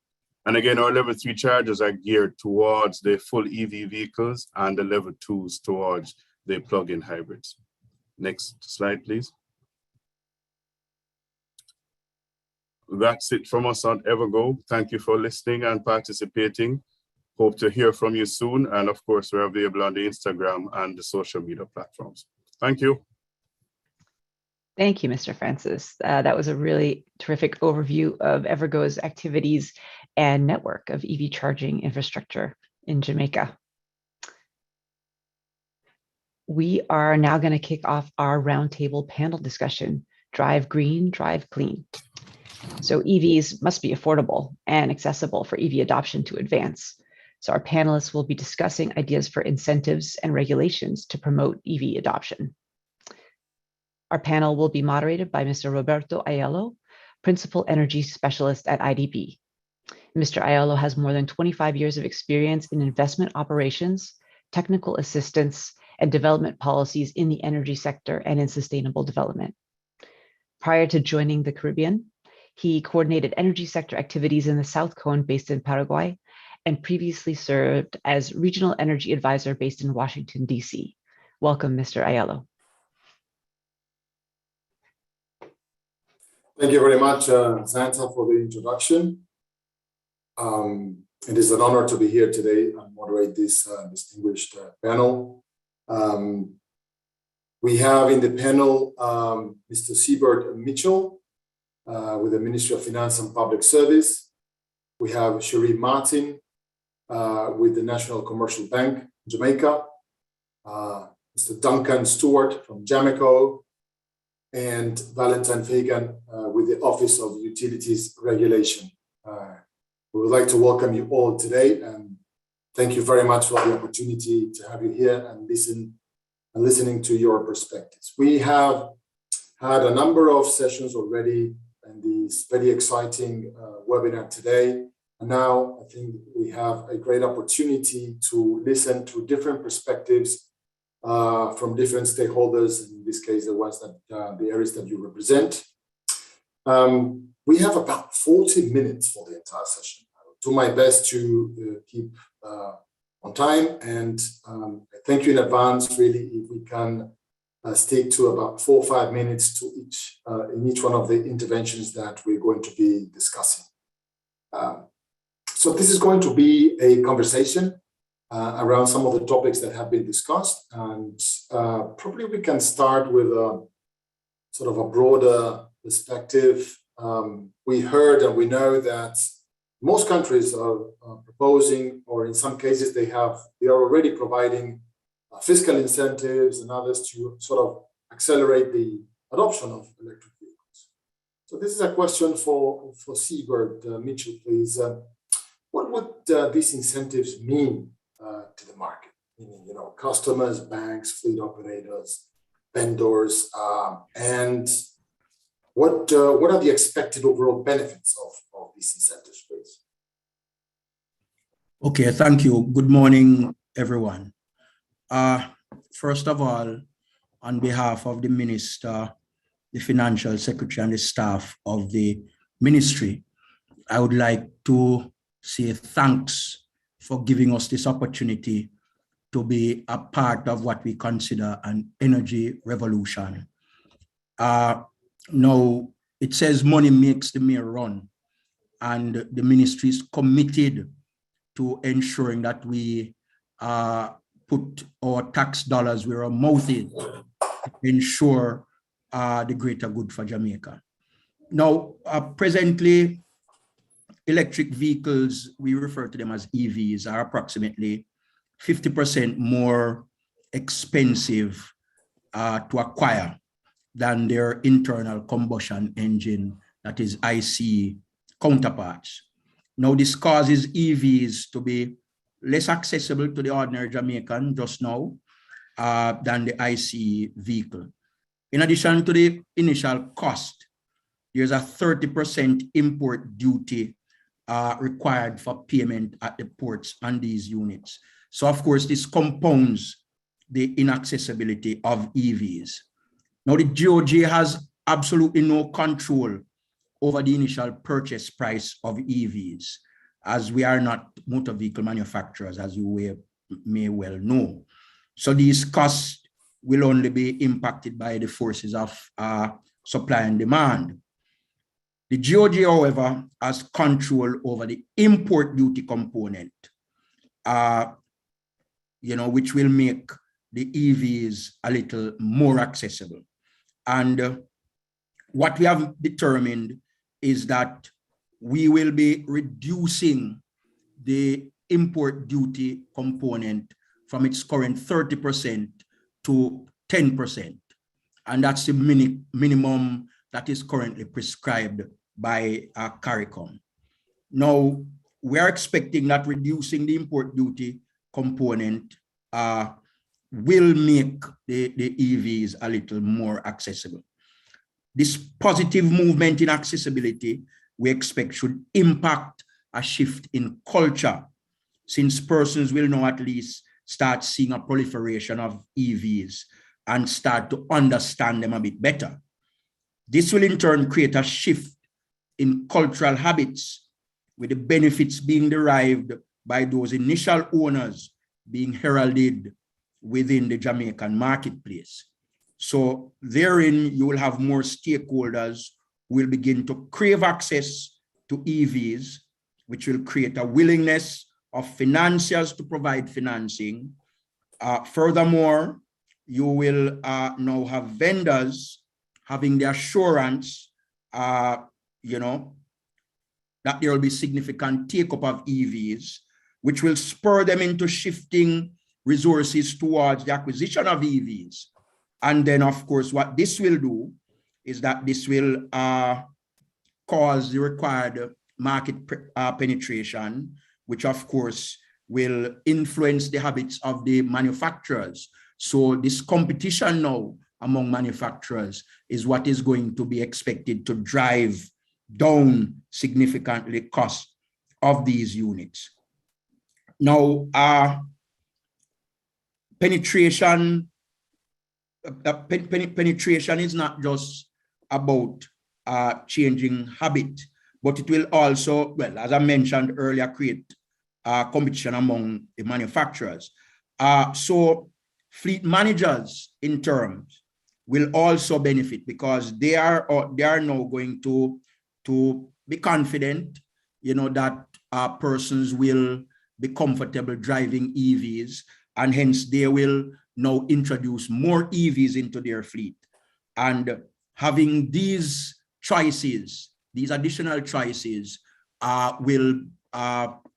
And again, our level 3 chargers are geared towards the full EV vehicles and the level 2s towards the plug-in hybrids. Next slide, please. That's it from us on Evergo. Thank you for listening and participating. Hope to hear from you soon. And of course, we're available on the Instagram and the social media platforms. Thank you. Thank you, Mr. Francis. That was a really terrific overview of Evergo's activities and network of EV charging infrastructure in Jamaica. We are now going to kick off our roundtable panel discussion, Drive Green, Drive Clean. So EVs must be affordable and accessible for EV adoption to advance. So our panelists will be discussing ideas for incentives and regulations to promote EV adoption. Our panel will be moderated by Mr. Roberto Aiello, Principal Energy Specialist at IDB. Mr. Aiello has more than 25 years of experience in investment operations, technical assistance, and development policies in the energy sector and in sustainable development. Prior to joining the Caribbean, he coordinated energy sector activities in the South Cone based in Paraguay, and previously served as Regional Energy Advisor based in Washington, D.C. Welcome, Mr. Aiello. Thank you very much, Santa, for the introduction. It is an honor to be here today and moderate this distinguished panel. We have in the panel Mr. Siebert Mitchell with the Ministry of Finance and Public Service. We have Cherie Martin with the National Commercial Bank, Jamaica. Mr. Duncan Stewart from Jameco, and Valentine Fagan with the Office of Utilities Regulation. We would like to welcome you all today, and thank you very much for the opportunity to have you here and listening to your perspectives. We have had a number of sessions already in this very exciting webinar today. And now I think we have a great opportunity to listen to different perspectives from different stakeholders, in this case, the ones that the areas that you represent. We have about 40 minutes for the entire session. I'll do my best to keep on time, and I thank you in advance, really, if we can stick to about 4 or 5 minutes to each in each one of the interventions that we're going to be discussing. So this is going to be a conversation around some of the topics that have been discussed, and probably we can start with a sort of a broader perspective. We heard and we know that most countries are proposing, or in some cases they are already providing fiscal incentives and others to sort of accelerate the adoption of electric vehicles. So this is a question for Siebert Mitchell, please. What would these incentives mean to the market? Meaning, customers, banks, fleet operators, vendors, and what are the expected overall benefits of these incentives, please? Okay, thank you. Good morning, everyone. First of all, on behalf of the Minister, the Financial Secretary, and the staff of the Ministry, I would like to say thanks for giving us this opportunity to be a part of what we consider an energy revolution. Now, it says money makes the mayor run, and the ministry is committed to ensuring that we put our tax dollars where our mouth is to ensure the greater good for Jamaica. Now, presently, electric vehicles, we refer to them as EVs, are approximately 50% more expensive to acquire than their internal combustion engine, that is IC counterparts. Now, this causes EVs to be less accessible to the ordinary Jamaican just now than the IC vehicle. In addition to the initial cost, there's a 30% import duty required for payment at the ports on these units. So, of course, this compounds the inaccessibility of EVs. Now, the GOG has absolutely no control over the initial purchase price of EVs, as we are not motor vehicle manufacturers, as you may well know. So these costs will only be impacted by the forces of supply and demand. The GOG, however, has control over the import duty component. which will make the EVs a little more accessible. And what we have determined is that we will be reducing the import duty component from its current 30% to 10%. And that's the minimum that is currently prescribed by CARICOM. Now, we're expecting that reducing the import duty component will make the EVs a little more accessible. This positive movement in accessibility, we expect, should impact a shift in culture, since persons will now at least start seeing a proliferation of EVs and start to understand them a bit better. This will in turn create a shift in cultural habits, with the benefits being derived by those initial owners being heralded within the Jamaican marketplace. So therein, you will have more stakeholders who will begin to crave access to EVs, which will create a willingness of financiers to provide financing. Furthermore, you will now have vendors having the assurance, that there will be significant take-up of EVs, which will spur them into shifting resources towards the acquisition of EVs. And then, of course, what this will do is that this will cause the required market penetration, which, of course, will influence the habits of the manufacturers. So this competition now among manufacturers is what is going to be expected to drive down significantly cost of these units. Now, penetration is not just about changing habit, but it will also, well, as I mentioned earlier, create competition among the manufacturers. So fleet managers, in terms, will also benefit, because they are now going to be confident, that persons will be comfortable driving EVs, and hence they will now introduce more EVs into their fleet. And having these choices, these additional choices, will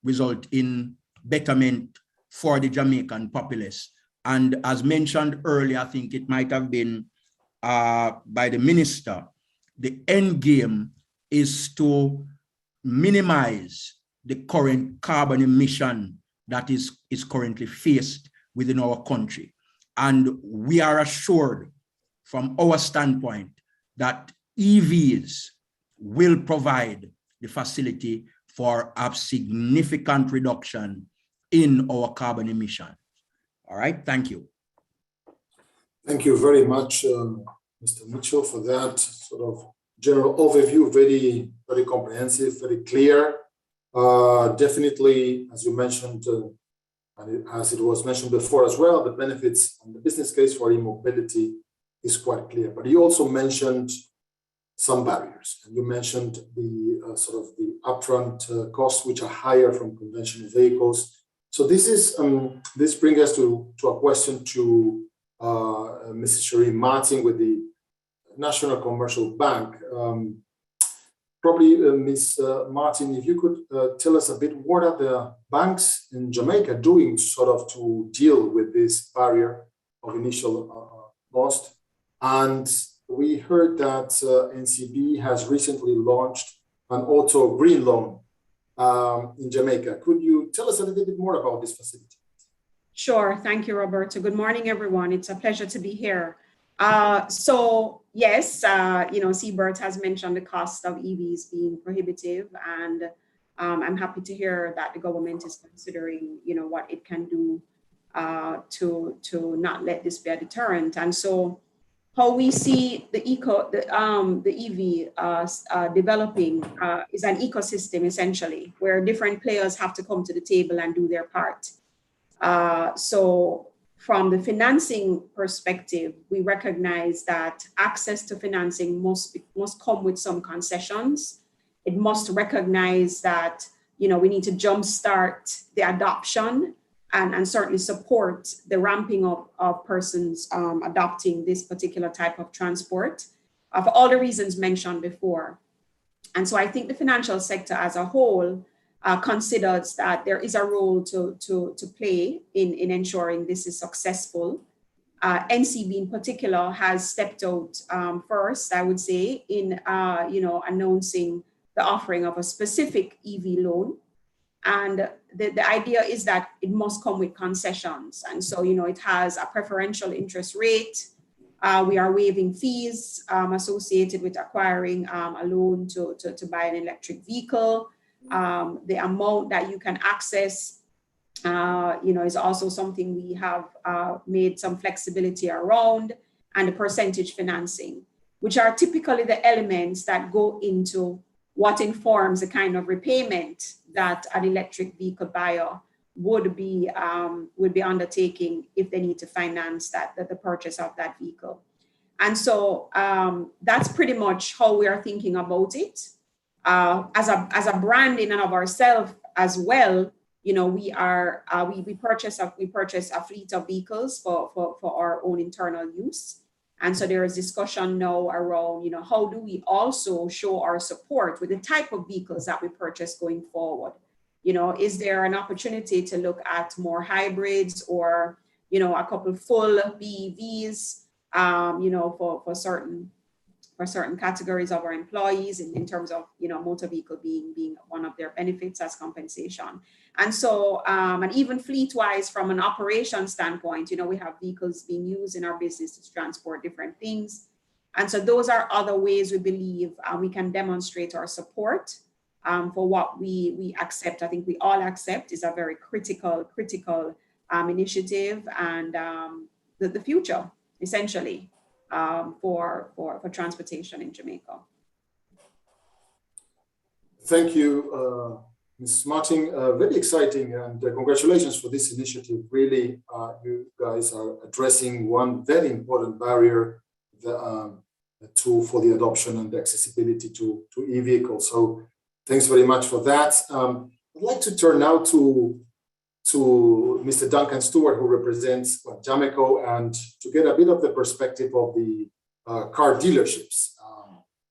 result in betterment for the Jamaican populace. And as mentioned earlier, I think it might have been by the minister, the end game is to minimize the current carbon emission that is currently faced within our country. And we are assured from our standpoint that EVs will provide the facility for a significant reduction in our carbon emissions. All right, thank you. Thank you very much, Mr. Mitchell, for that sort of general overview. Very, very comprehensive, very clear. Definitely, as you mentioned, and as it was mentioned before as well, the benefits and the business case for e-mobility is quite clear. But you also mentioned some barriers, and you mentioned the sort of the upfront costs, which are higher from conventional vehicles. So this is this brings us to a question to Mrs. Cherie Martin with the National Commercial Bank. Probably, Ms. Martin, if you could tell us a bit, what are the banks in Jamaica doing sort of to deal with this barrier of initial cost? And we heard that NCB has recently launched an auto green loan in Jamaica. Could you tell us a little bit more about this facility? Sure. Thank you, Roberto. Good morning, everyone. It's a pleasure to be here. So yes, Siebert has mentioned the cost of EVs being prohibitive, and I'm happy to hear that the government is considering, what it can do to not let this be a deterrent. And so, how we see the EV developing is an ecosystem, essentially, where different players have to come to the table and do their part. So from the financing perspective, we recognize that access to financing must come with some concessions. It must recognize that, we need to jumpstart the adoption and certainly support the ramping up of persons adopting this particular type of transport for all the reasons mentioned before. And so I think the financial sector as a whole considers that there is a role to play in ensuring this is successful. NCB in particular has stepped out first, I would say, in announcing the offering of a specific EV loan. And the idea is that it must come with concessions. And so, it has a preferential interest rate. We are waiving fees associated with acquiring a loan to buy an electric vehicle. The amount that you can access, is also something we have made some flexibility around, and the percentage financing, which are typically the elements that go into what informs the kind of repayment that an electric vehicle buyer would be undertaking if they need to finance the purchase of that vehicle. And so that's pretty much how we are thinking about it. As a brand in and of ourselves as well, we purchase a fleet of vehicles for our own internal use. And so there is discussion now around, how do we also show our support with the type of vehicles that we purchase going forward? Is there an opportunity to look at more hybrids or, a couple full BEVs, for certain categories of our employees in terms of, motor vehicle being one of their benefits as compensation. And so, and even fleet-wise from an operation standpoint, we have vehicles being used in our business to transport different things. And so those are other ways we believe we can demonstrate our support for what we accept. I think we all accept is a very critical initiative and the future, essentially, for transportation in Jamaica. Thank you, Ms. Martin. Very exciting, and congratulations for this initiative. Really, you guys are addressing one very important barrier for the adoption and the accessibility to e-vehicles. So thanks very much for that. I'd like to turn now to Mr. Duncan Stewart, who represents Jameco, and to get a bit of the perspective of the car dealerships.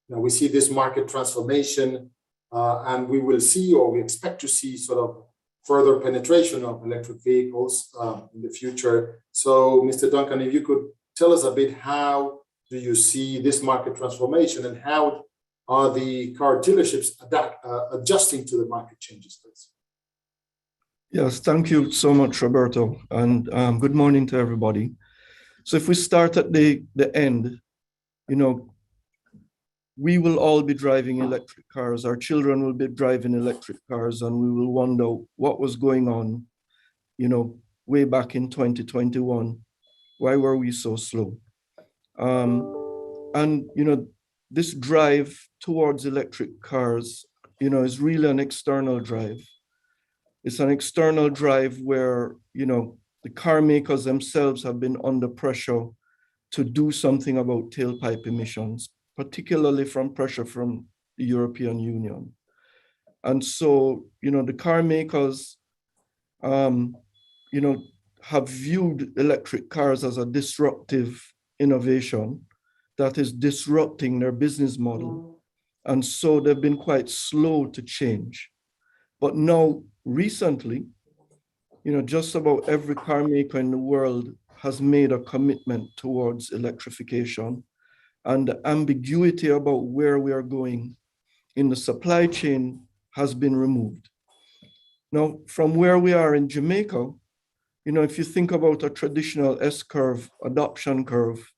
Now we see this market transformation, and we will see, or we expect to see, sort of further penetration of electric vehicles in the future. So, Mr. Duncan, if you could tell us a bit, how do you see this market transformation, and how are the car dealerships adjusting to the market changes, please? Yes, thank you so much, Roberto, and good morning to everybody. So if we start at the end, we will all be driving electric cars. Our children will be driving electric cars, and we will wonder what was going on, way back in 2021. Why were we so slow? And this drive towards electric cars, is really an external drive. It's an external drive where, the car makers themselves have been under pressure to do something about tailpipe emissions, particularly from pressure from the European Union. And so, the car makers, have viewed electric cars as a disruptive innovation that is disrupting their business model. And so they've been quite slow to change. But now, recently, just about every car maker in the world has made a commitment towards electrification, and the ambiguity about where we are going in the supply chain has been removed. Now, from where we are in Jamaica, if you think about a traditional S-curve, adoption curve,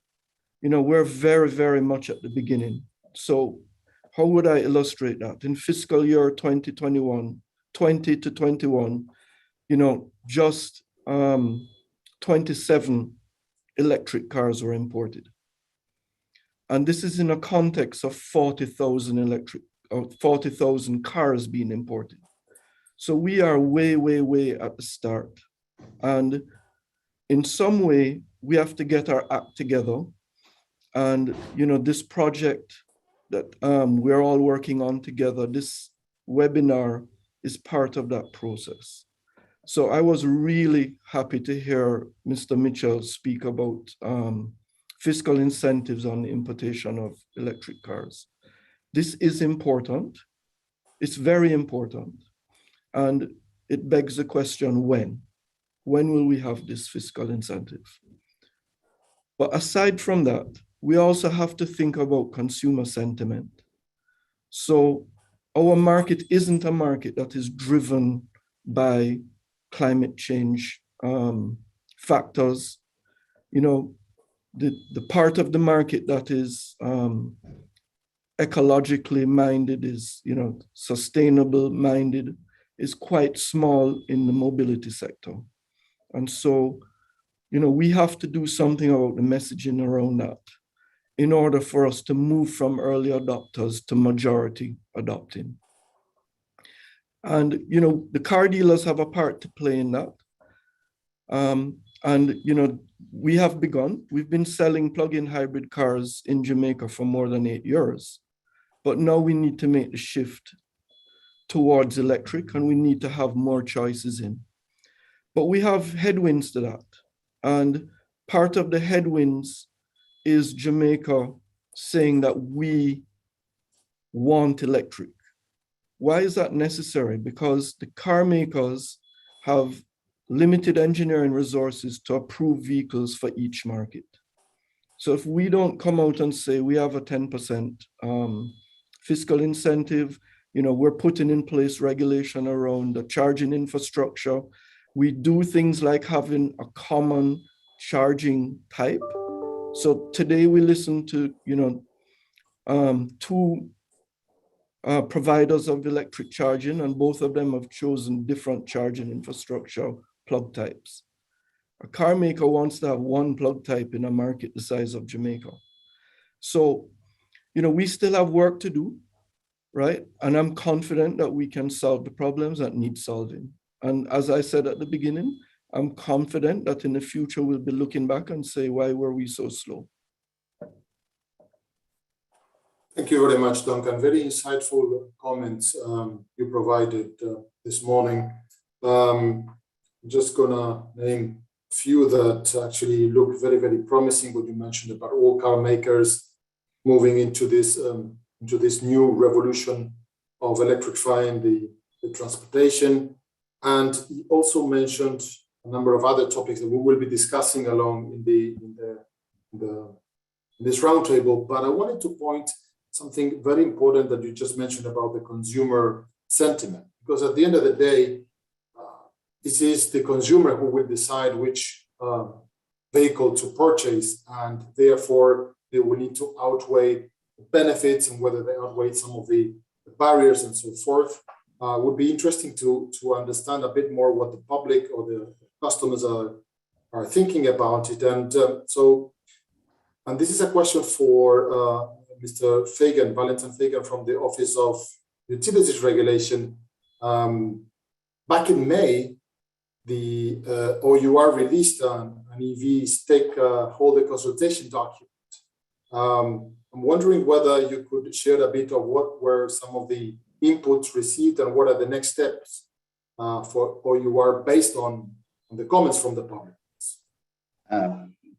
we're very, very much at the beginning. So how would I illustrate that? In fiscal year 20 to 21, just 27 electric cars were imported. And this is in a context of 40,000 cars being imported. So we are way, way, way at the start. And in some way, we have to get our act together. And, this project that we're all working on together, this webinar is part of that process. So I was really happy to hear Mr. Mitchell speak about fiscal incentives on the importation of electric cars. This is important. It's very important. And it begs the question, when? When will we have this fiscal incentive? But aside from that, we also have to think about consumer sentiment. So our market isn't a market that is driven by climate change factors. You know, the part of the market that is ecologically minded, is, you know, sustainable minded, is quite small in the mobility sector. And so, you know, we have to do something about the messaging around that in order for us to move from early adopters to majority adopting. And, you know, the car dealers have a part to play in that. And, you know, we have begun. We've been selling plug-in hybrid cars in Jamaica for more than 8 years. But now we need to make the shift towards electric, and we need to have more choices in. But we have headwinds to that. And part of the headwinds is Jamaica saying that we want electric. Why is that necessary? Because the car makers have limited engineering resources to approve vehicles for each market. So if we don't come out and say we have a 10% fiscal incentive, you know, we're putting in place regulation around the charging infrastructure. We do things like having a common charging type. So today we listen to, you know, two providers of electric charging, and both of them have chosen different charging infrastructure plug types. A car maker wants to have one plug type in a market the size of Jamaica. So, you know, we still have work to do, right? And I'm confident that we can solve the problems that need solving. And as I said at the beginning, I'm confident that in the future we'll be looking back and say, why were we so slow? Thank you very much, Duncan. Very insightful comments you provided this morning. I'm just gonna name a few that actually look very, very promising. What you mentioned about all car makers moving into this new revolution of electrifying the transportation. And you also mentioned a number of other topics that we will be discussing along in this roundtable. But I wanted to point something very important that you just mentioned about the consumer sentiment, because at the end of the day, this is the consumer who will decide which vehicle to purchase, and therefore they will need to outweigh the benefits and whether they outweigh some of the barriers and so forth. Would be interesting to understand a bit more what the public or the customers are thinking about it. And and this is a question for Mr. Fagan, Valentin Fagan from the Office of Utilities Regulation. Back in May, the OUR released an EV stakeholder consultation document. I'm wondering whether you could share a bit of what were some of the inputs received and what are the next steps for OUR based on the comments from the public.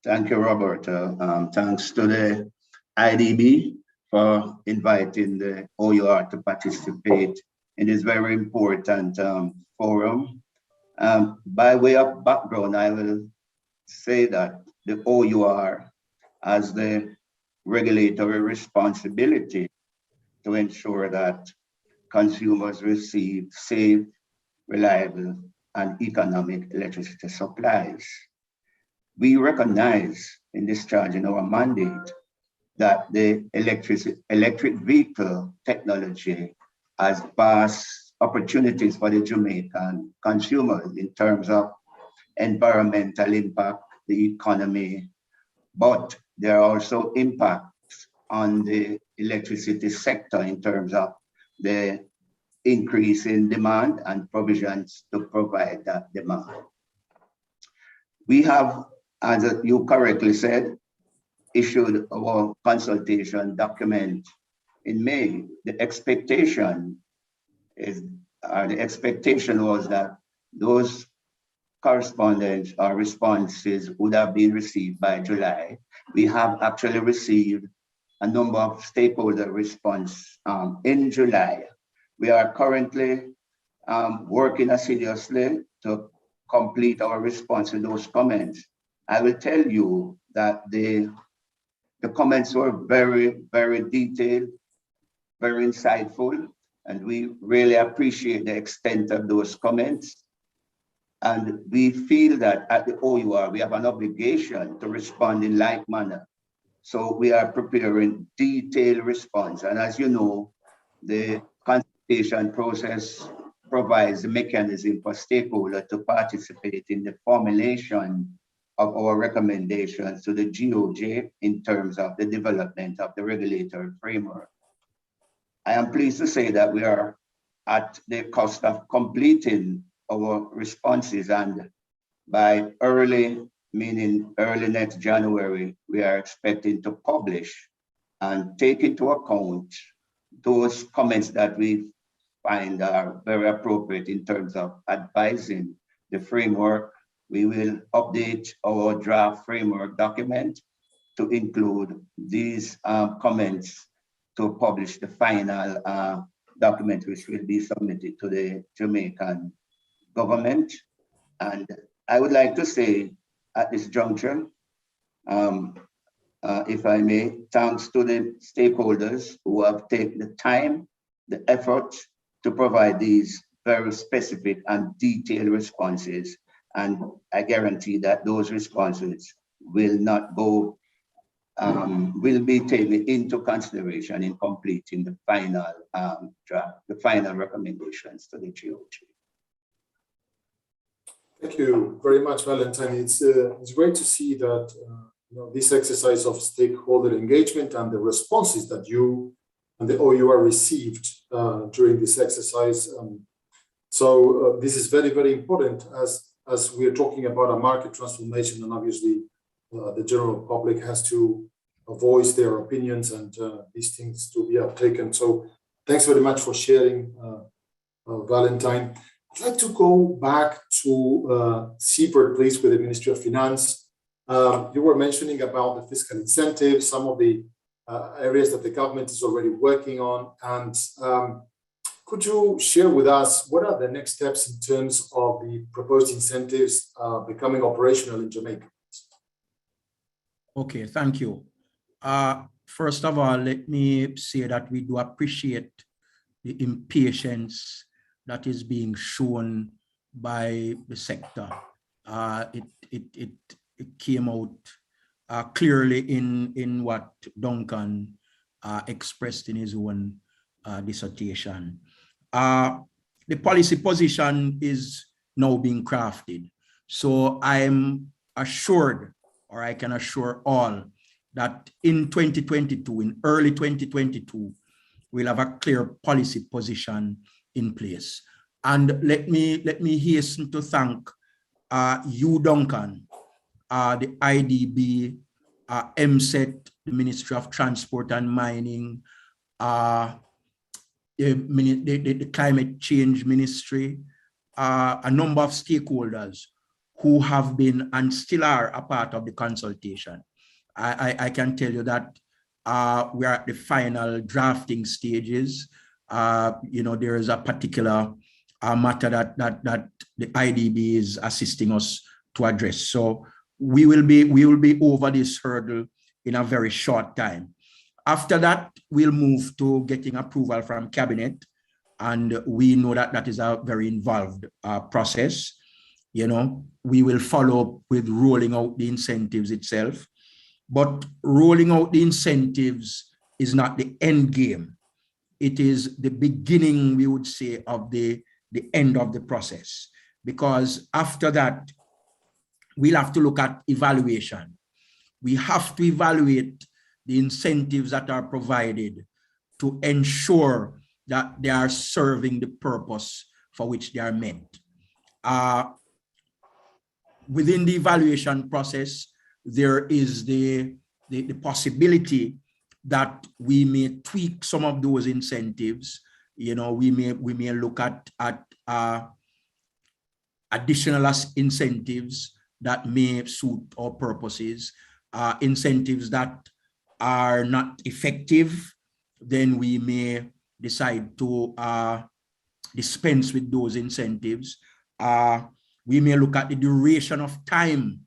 Thank you, Roberto. Thanks to the IDB for inviting the OUR to participate in this very important forum. By way of background, I will say that the OUR has the regulatory responsibility to ensure that consumers receive safe, reliable, and economic electricity supplies. We recognize in discharging our mandate that the electric vehicle technology has vast opportunities for the Jamaican consumers in terms of environmental impact, the economy, but there are also impacts on the electricity sector in terms of the increase in demand and provisions to provide that demand. We have, as you correctly said, issued our consultation document in May. The expectation was that those correspondence or responses would have been received by July. We have actually received a number of stakeholder response in July. We are currently working assiduously to complete our response to those comments. I will tell you that the comments were very, very detailed, very insightful, and we really appreciate the extent of those comments. And we feel that at the OUR, we have an obligation to respond in like manner. So we are preparing detailed response. And as you know, the consultation process provides a mechanism for stakeholders to participate in the formulation of our recommendations to the GOJ in terms of the development of the regulatory framework. I am pleased to say that we are at the cost of completing our responses, and by early, meaning early next January, we are expecting to publish and take into account those comments that we find are very appropriate in terms of advising the framework. We will update our draft framework document to include these comments to publish the final document, which will be submitted to the Jamaican government. And I would like to say at this juncture, if I may, thanks to the stakeholders who have taken the time, the effort to provide these very specific and detailed responses. And I guarantee that those responses will not go, will be taken into consideration in completing the final draft, the final recommendations to the GOJ. Thank you very much, Valentine. It's great to see that this exercise of stakeholder engagement and the responses that you and the OUR received during this exercise. So this is very, very important as we are talking about a market transformation, and obviously the general public has to voice their opinions and these things to be uptaken. So thanks very much for sharing, Valentine. I'd like to go back to Siebert, please, with the Ministry of Finance. You were mentioning about the fiscal incentives, some of the areas that the government is already working on. And could you share with us what are the next steps in terms of the proposed incentives becoming operational in Jamaica? Okay, thank you. First of all, let me say that we do appreciate the impatience that is being shown by the sector. It came out clearly in what Duncan expressed in his own dissertation. The policy position is now being crafted. So I'm assured, or I can assure all, that in 2022, in early 2022, we'll have a clear policy position in place. And let me hasten to thank you, Duncan, the IDB, MSET, the Ministry of Transport and Mining, the Climate Change Ministry, a number of stakeholders who have been and still are a part of the consultation. I can tell you that we are at the final drafting stages. There is a particular matter that the IDB is assisting us to address. So we will be over this hurdle in a very short time. After that, we'll move to getting approval from Cabinet, and we know that that is a very involved process. We will follow up with rolling out the incentives itself, but rolling out the incentives is not the end game. It is the beginning, we would say, of the end of the process, because after that, we'll have to look at evaluation. We have to evaluate the incentives that are provided to ensure that they are serving the purpose for which they are meant. Within the evaluation process, there is the possibility that we may tweak some of those incentives. We may look at additional incentives that may suit our purposes, incentives that are not effective, then we may decide to dispense with those incentives. We may look at the duration of time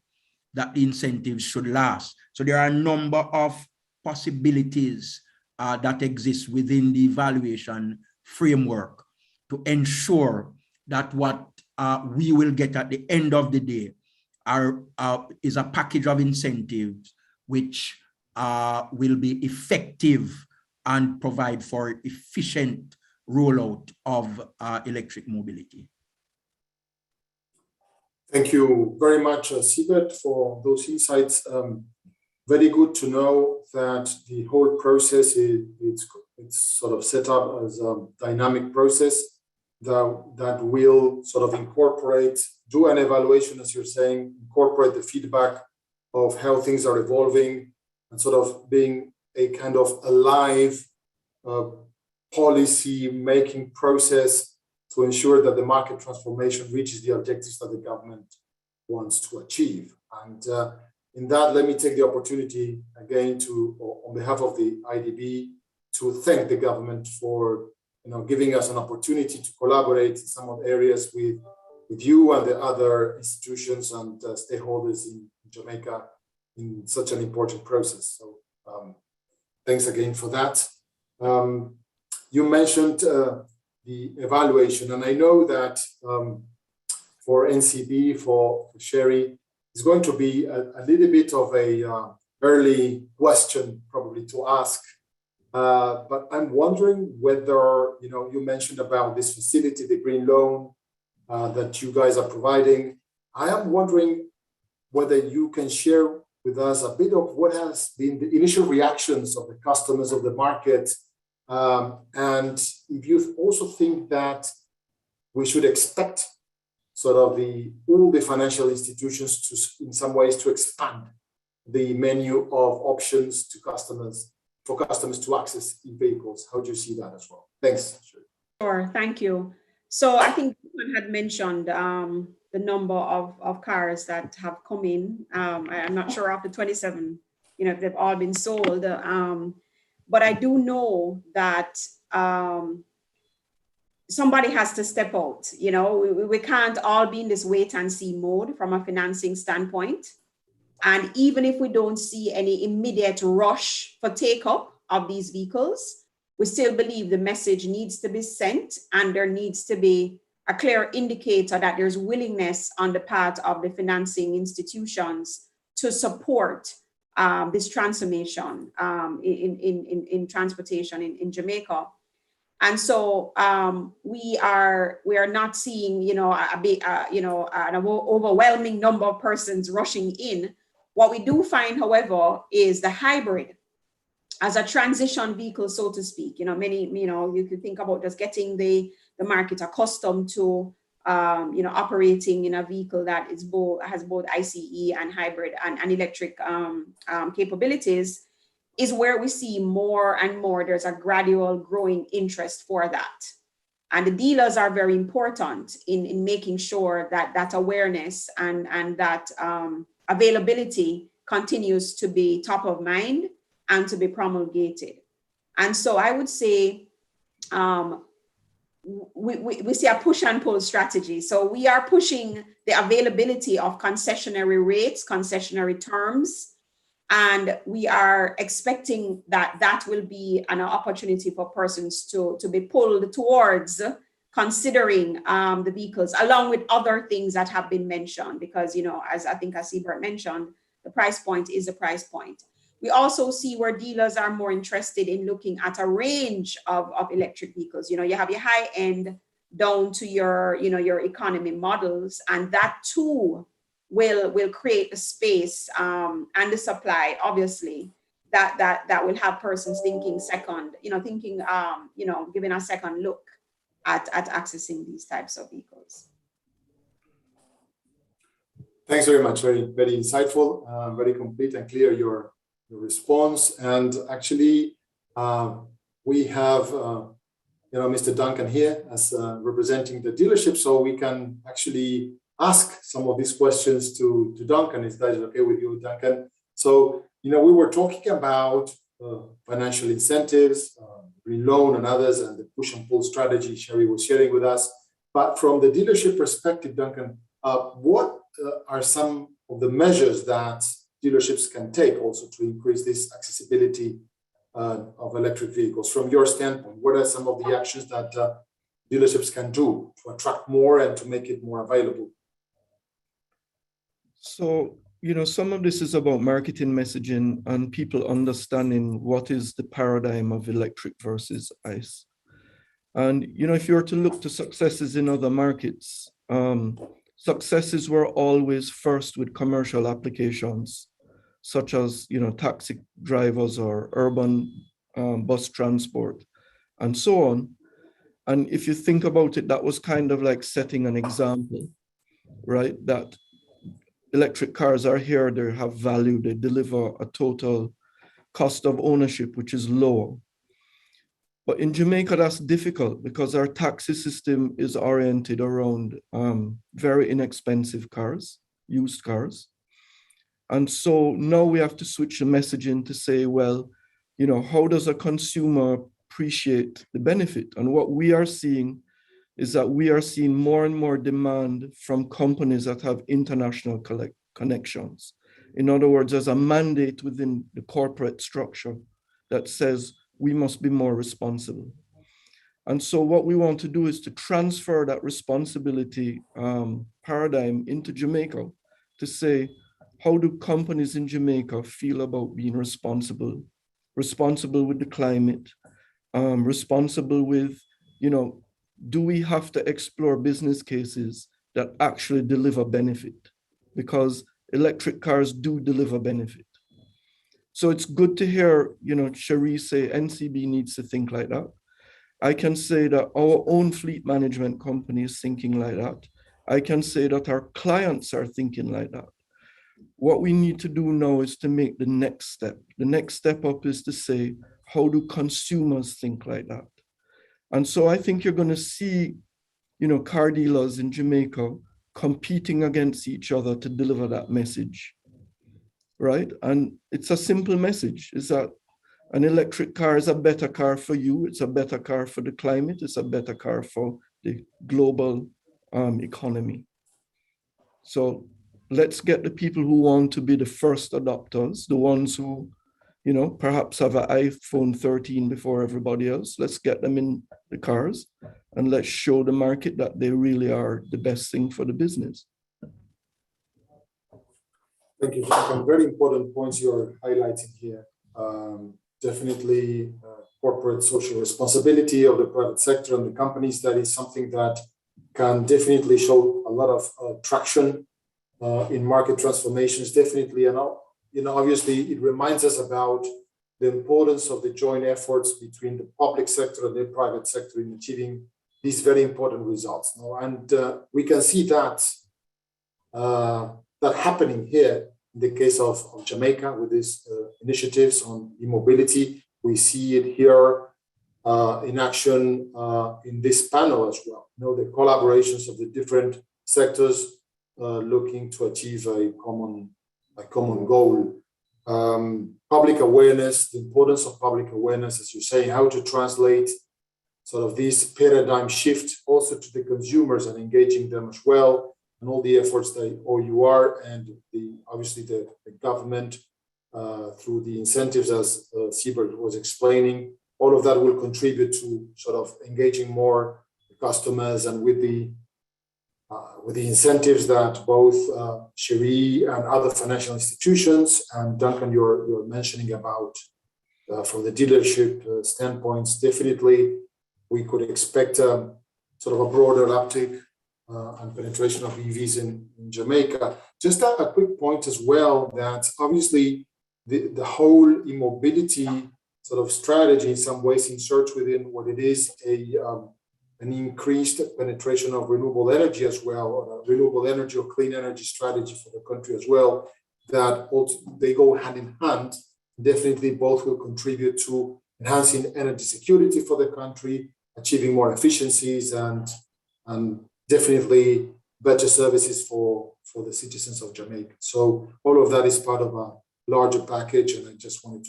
that the incentives should last. So there are a number of possibilities that exist within the evaluation framework to ensure that what we will get at the end of the day is a package of incentives which will be effective and provide for efficient rollout of electric mobility. Thank you very much, Siebert, for those insights. Very good to know that the whole process it's sort of set up as a dynamic process that will sort of do an evaluation, as you're saying, incorporate the feedback of how things are evolving, and sort of being a kind of alive policy making process to ensure that the market transformation reaches the objectives that the government wants to achieve. And in that, let me take the opportunity again on behalf of the IDB, to thank the government for giving us an opportunity to collaborate in some of the areas with you and the other institutions and stakeholders in Jamaica in such an important process. So thanks again for that. You mentioned the evaluation, and I know that for NCB, for Sherry, it's going to be a little bit of a early question probably to ask, but I'm wondering whether, you mentioned about this facility, the green loan that you guys are providing. I am wondering whether you can share with us a bit of what has been the initial reactions of the customers of the market, and if you also think that we should expect sort of all the financial institutions to, in some ways, to expand the menu of options to customers, for customers to access e-vehicles. How do you see that as well? Thanks. Sure, thank you. So I think you had mentioned the number of cars that have come in. I'm not sure of the 27, if they've all been sold. But I do know that somebody has to step out. We can't all be in this wait and see mode from a financing standpoint. And even if we don't see any immediate rush for take up of these vehicles, we still believe the message needs to be sent, and there needs to be a clear indicator that there's willingness on the part of the financing institutions to support this transformation in transportation in Jamaica. And so we are not seeing, an overwhelming number of persons rushing in. What we do find, however, is the hybrid as a transition vehicle, so to speak. You could think about just getting the market accustomed to, operating in a vehicle that has both ICE and hybrid and electric capabilities, is where we see more and more. There's a gradual growing interest for that. And the dealers are very important in making sure that that awareness and that availability continues to be top of mind and to be promulgated. And so I would say we see a push and pull strategy. So we are pushing the availability of concessionary rates, concessionary terms, and we are expecting that will be an opportunity for persons to be pulled towards considering the vehicles, along with other things that have been mentioned, because, as Siebert mentioned, the price point is the price point. We also see where dealers are more interested in looking at a range of electric vehicles. You have your high end down to your economy models, and that too will create the space and the supply, obviously, that will have persons thinking giving a second look at accessing these types of vehicles. Thanks very much. Very, very insightful, very complete and clear your response. And actually, we have Mr. Duncan here as representing the dealership, so we can actually ask some of these questions to Duncan. Is that okay with you, Duncan? So, we were talking about financial incentives, green loan and others, and the push and pull strategy Sherry was sharing with us. But from the dealership perspective, Duncan, what are some of the measures that dealerships can take also to increase this accessibility of electric vehicles? From your standpoint, what are some of the actions that dealerships can do to attract more and to make it more available? So, some of this is about marketing messaging and people understanding what is the paradigm of electric versus ICE. And, if you were to look to successes in other markets, successes were always first with commercial applications, such as, taxi drivers or urban bus transport and so on. And if you think about it, that was kind of like setting an example, right? That electric cars are here, they have value, they deliver a total cost of ownership, which is low. But in Jamaica, that's difficult because our taxi system is oriented around very inexpensive cars, used cars. And so now we have to switch the messaging to say, well, how does a consumer appreciate the benefit? And what we are seeing is that we are seeing more and more demand from companies that have international connections. In other words, there's a mandate within the corporate structure that says we must be more responsible. And so what we want to do is to transfer that responsibility paradigm into Jamaica to say, how do companies in Jamaica feel about being responsible with the climate, responsible with, do we have to explore business cases that actually deliver benefit? Because electric cars do deliver benefit. So it's good to hear, Cherie say NCB needs to think like that. I can say that our own fleet management company is thinking like that. I can say that our clients are thinking like that. What we need to do now is to make the next step. The next step up is to say, how do consumers think like that? And so I think you're going to see, car dealers in Jamaica competing against each other to deliver that message, right? And it's a simple message, is that an electric car is a better car for you. It's a better car for the climate. It's a better car for the global economy. So let's get the people who want to be the first adopters, the ones who, perhaps have an iPhone 13 before everybody else. Let's get them in the cars and let's show the market that they really are the best thing for the business. Thank you, Duncan. Very important points you're highlighting here. Definitely corporate social responsibility of the private sector and the companies. That is something that can definitely show a lot of traction in market transformations, definitely. And obviously, it reminds us about the importance of the joint efforts between the public sector and the private sector in achieving these very important results. And we can see that happening here in the case of Jamaica with these initiatives on e-mobility. We see it here in action in this panel as well. The collaborations of the different sectors looking to achieve a common goal. Public awareness, the importance of public awareness, as you say, how to translate sort of this paradigm shift also to the consumers and engaging them as well, and all the efforts that OUR and obviously the government through the incentives, as Siebert was explaining, all of that will contribute to sort of engaging more customers, and with the incentives that both Cherie and other financial institutions and Duncan, you're mentioning about from the dealership standpoints, definitely we could expect sort of a broader uptake and penetration of EVs in Jamaica. Just a quick point as well, that obviously the whole e-mobility sort of strategy in some ways inserts within what it is an increased penetration of renewable energy as well, or a renewable energy or clean energy strategy for the country as well, that also they go hand in hand. Definitely both will contribute to enhancing energy security for the country, achieving more efficiencies, and definitely better services for the citizens of Jamaica. So all of that is part of a larger package, and I just wanted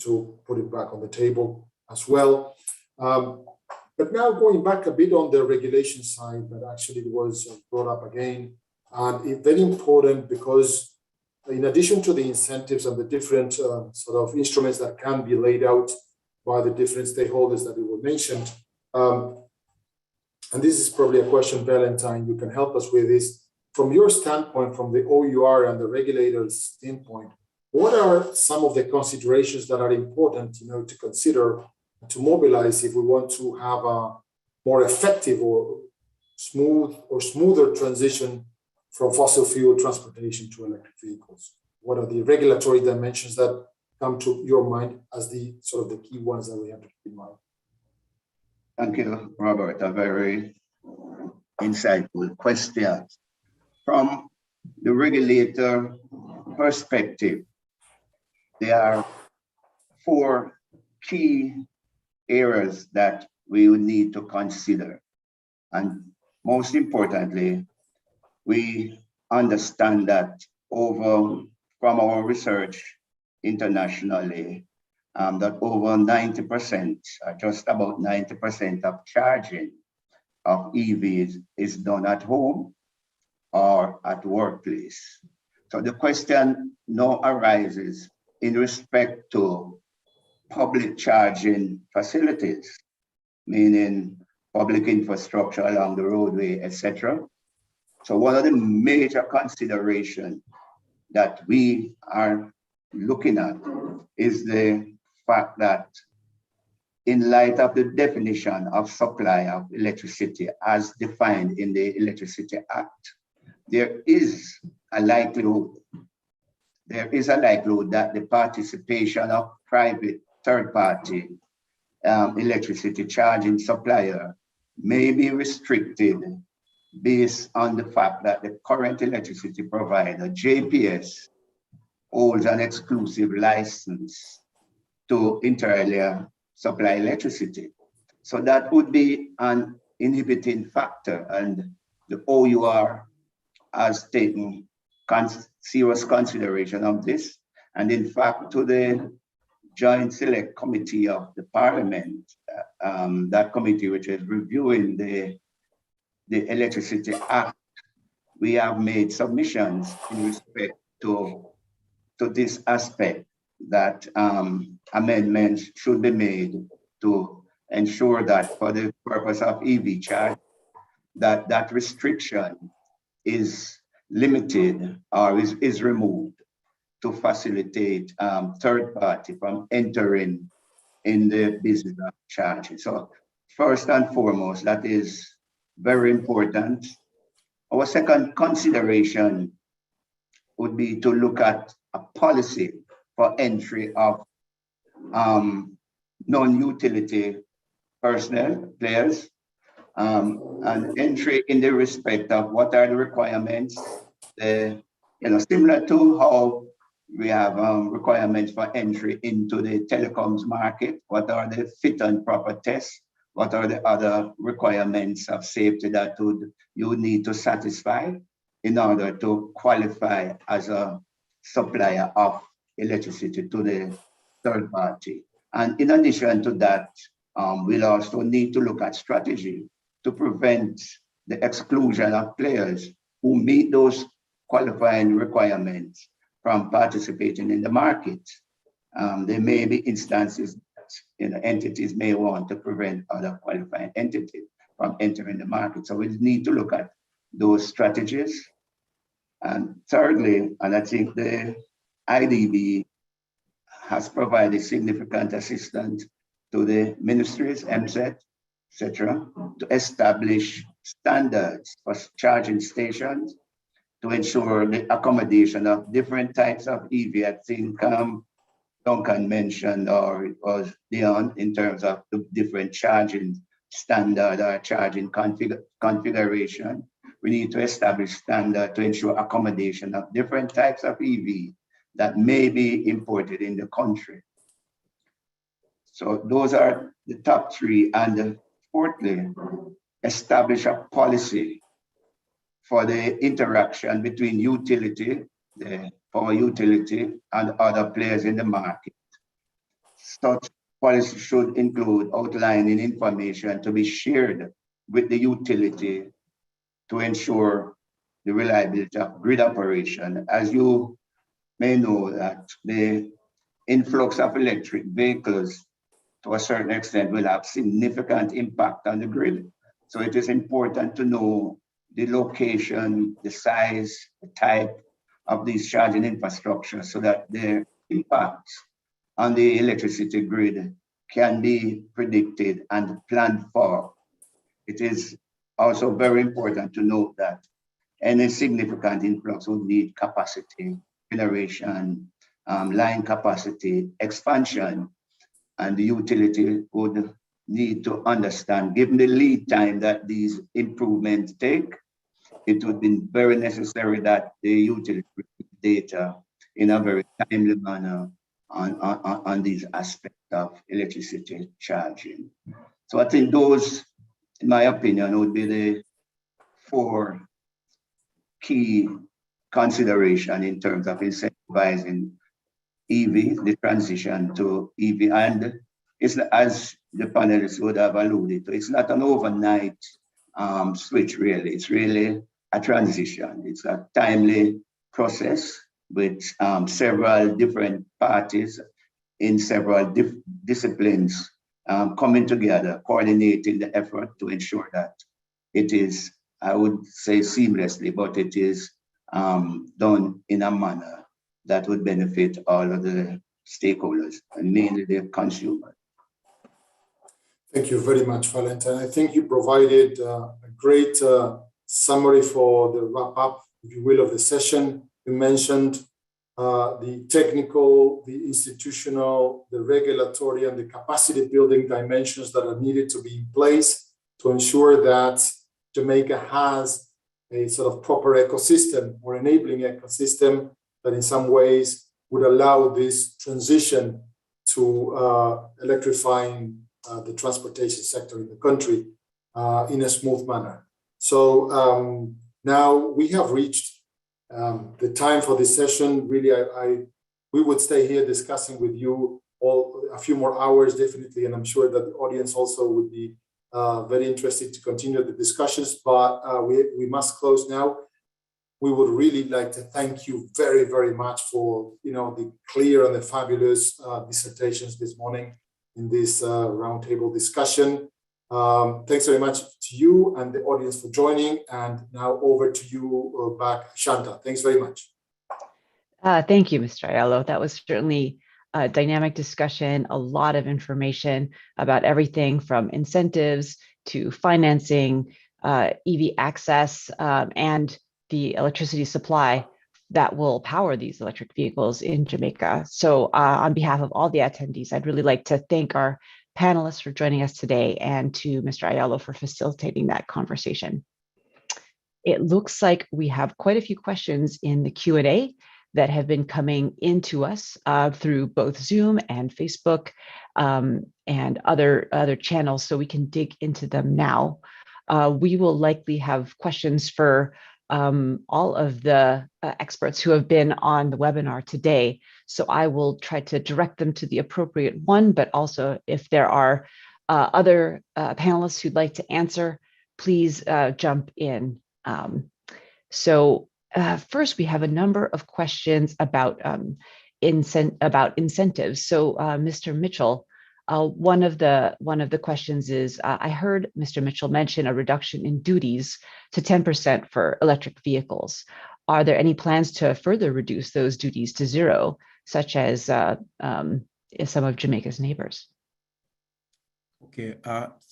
to put it back on the table as well. But now going back a bit on the regulation side, that actually was brought up again, and it's very important because in addition to the incentives and the different sort of instruments that can be laid out by the different stakeholders that were mentioned, and this is probably a question, Valentine, you can help us with this. From your standpoint, from the OUR and the regulator's standpoint, what are some of the considerations that are important, to consider, to mobilize if we want to have a more effective or smoother transition from fossil fuel transportation to electric vehicles? What are the regulatory dimensions that come to your mind as the sort of the key ones that we have to keep in mind? Thank you, Robert. A very insightful question. From the regulator perspective, there are 4 key areas that we will need to consider. And most importantly, we understand that from our research internationally, that over 90%, just about 90% of charging of EVs is done at home or at workplace. So the question now arises in respect to public charging facilities, meaning public infrastructure along the roadway, etc. So one of the major considerations that we are looking at is the fact that in light of the definition of supply of electricity as defined in the Electricity Act, there is a likelihood that the participation of private third-party electricity charging supplier may be restricted based on the fact that the current electricity provider, JPS, holds an exclusive license to inter alia supply electricity. So that would be an inhibiting factor, and the OUR has taken serious consideration of this. And in fact, to the Joint Select Committee of the Parliament, that committee which is reviewing the Electricity Act, we have made submissions in respect to this aspect, that amendments should be made to ensure that for the purpose of EV charge, that restriction is limited or is removed to facilitate third party from entering in the business of charging. So first and foremost, that is very important. Our second consideration would be to look at a policy for entry of non-utility personnel, players, and entry in the respect of what are the requirements, similar to how we have requirements for entry into the telecoms market. What are the fit and proper tests? What are the other requirements of safety that you would need to satisfy in order to qualify as a supplier of electricity to the third party? And in addition to that, we'll also need to look at strategy to prevent the exclusion of players who meet those qualifying requirements from participating in the market. There may be instances that entities may want to prevent other qualifying entities from entering the market. So we need to look at those strategies. And thirdly, and I think the IDB has provided significant assistance to the ministries, MSET, etc., to establish standards for charging stations to ensure the accommodation of different types of EV. I think Duncan mentioned, or it was Leon, in terms of the different charging standard or charging configuration. We need to establish standard to ensure accommodation of different types of EV that may be imported in the country. So those are the top three. And fourthly, establish a policy for the interaction between utility, the power utility, and other players in the market. Such policy should include outlining information to be shared with the utility to ensure the reliability of grid operation. As you may know, that the influx of electric vehicles to a certain extent will have significant impact on the grid. So it is important to know the location, the size, the type of these charging infrastructure so that their impacts on the electricity grid can be predicted and planned for. It is also very important to note that any significant influx would need capacity generation, line capacity expansion, and the utility would need to understand, given the lead time that these improvements take, it would be very necessary that the utility data in a very timely manner on these aspects of electricity charging. So I think those, in my opinion, would be the 4 key considerations in terms of incentivizing EV, the transition to EV. And it's, as the panelists would have alluded to, it's not an overnight switch, really. It's really a transition. It's a timely process with several different parties in several disciplines coming together, coordinating the effort to ensure that it is, I would say seamlessly, but it is done in a manner that would benefit all of the stakeholders, and mainly the consumer. Thank you very much, Valentine. I think you provided a great summary for the wrap up, if you will, of the session. You mentioned the technical, the institutional, the regulatory, and the capacity building dimensions that are needed to be in place to ensure that Jamaica has a sort of proper ecosystem or enabling ecosystem that in some ways would allow this transition to electrifying the transportation sector in the country in a smooth manner. So now we have reached the time for this session. Really, we would stay here discussing with you all a few more hours, definitely, and I'm sure that the audience also would be very interested to continue the discussions, but we must close now. We would really like to thank you very, very much for the clear and the fabulous dissertations this morning in this roundtable discussion. Thanks very much to you and the audience for joining. And now over to you back, Shanta. Thanks very much. Thank you, Mr. Aiello. That was certainly a dynamic discussion, a lot of information about everything from incentives to financing, EV access, and the electricity supply that will power these electric vehicles in Jamaica. So on behalf of all the attendees, I'd really like to thank our panelists for joining us today and to Mr. Aiello for facilitating that conversation. It looks like we have quite a few questions in the Q&A that have been coming into us through both Zoom and Facebook and other channels, so we can dig into them now. We will likely have questions for all of the experts who have been on the webinar today. So I will try to direct them to the appropriate one, but also if there are other panelists who'd like to answer, please jump in. First, we have a number of questions about incentives. So Mr. Mitchell, one of the questions is, I heard Mr. Mitchell mention a reduction in duties to 10% for electric vehicles. Are there any plans to further reduce those duties to zero, such as some of Jamaica's neighbors? Okay,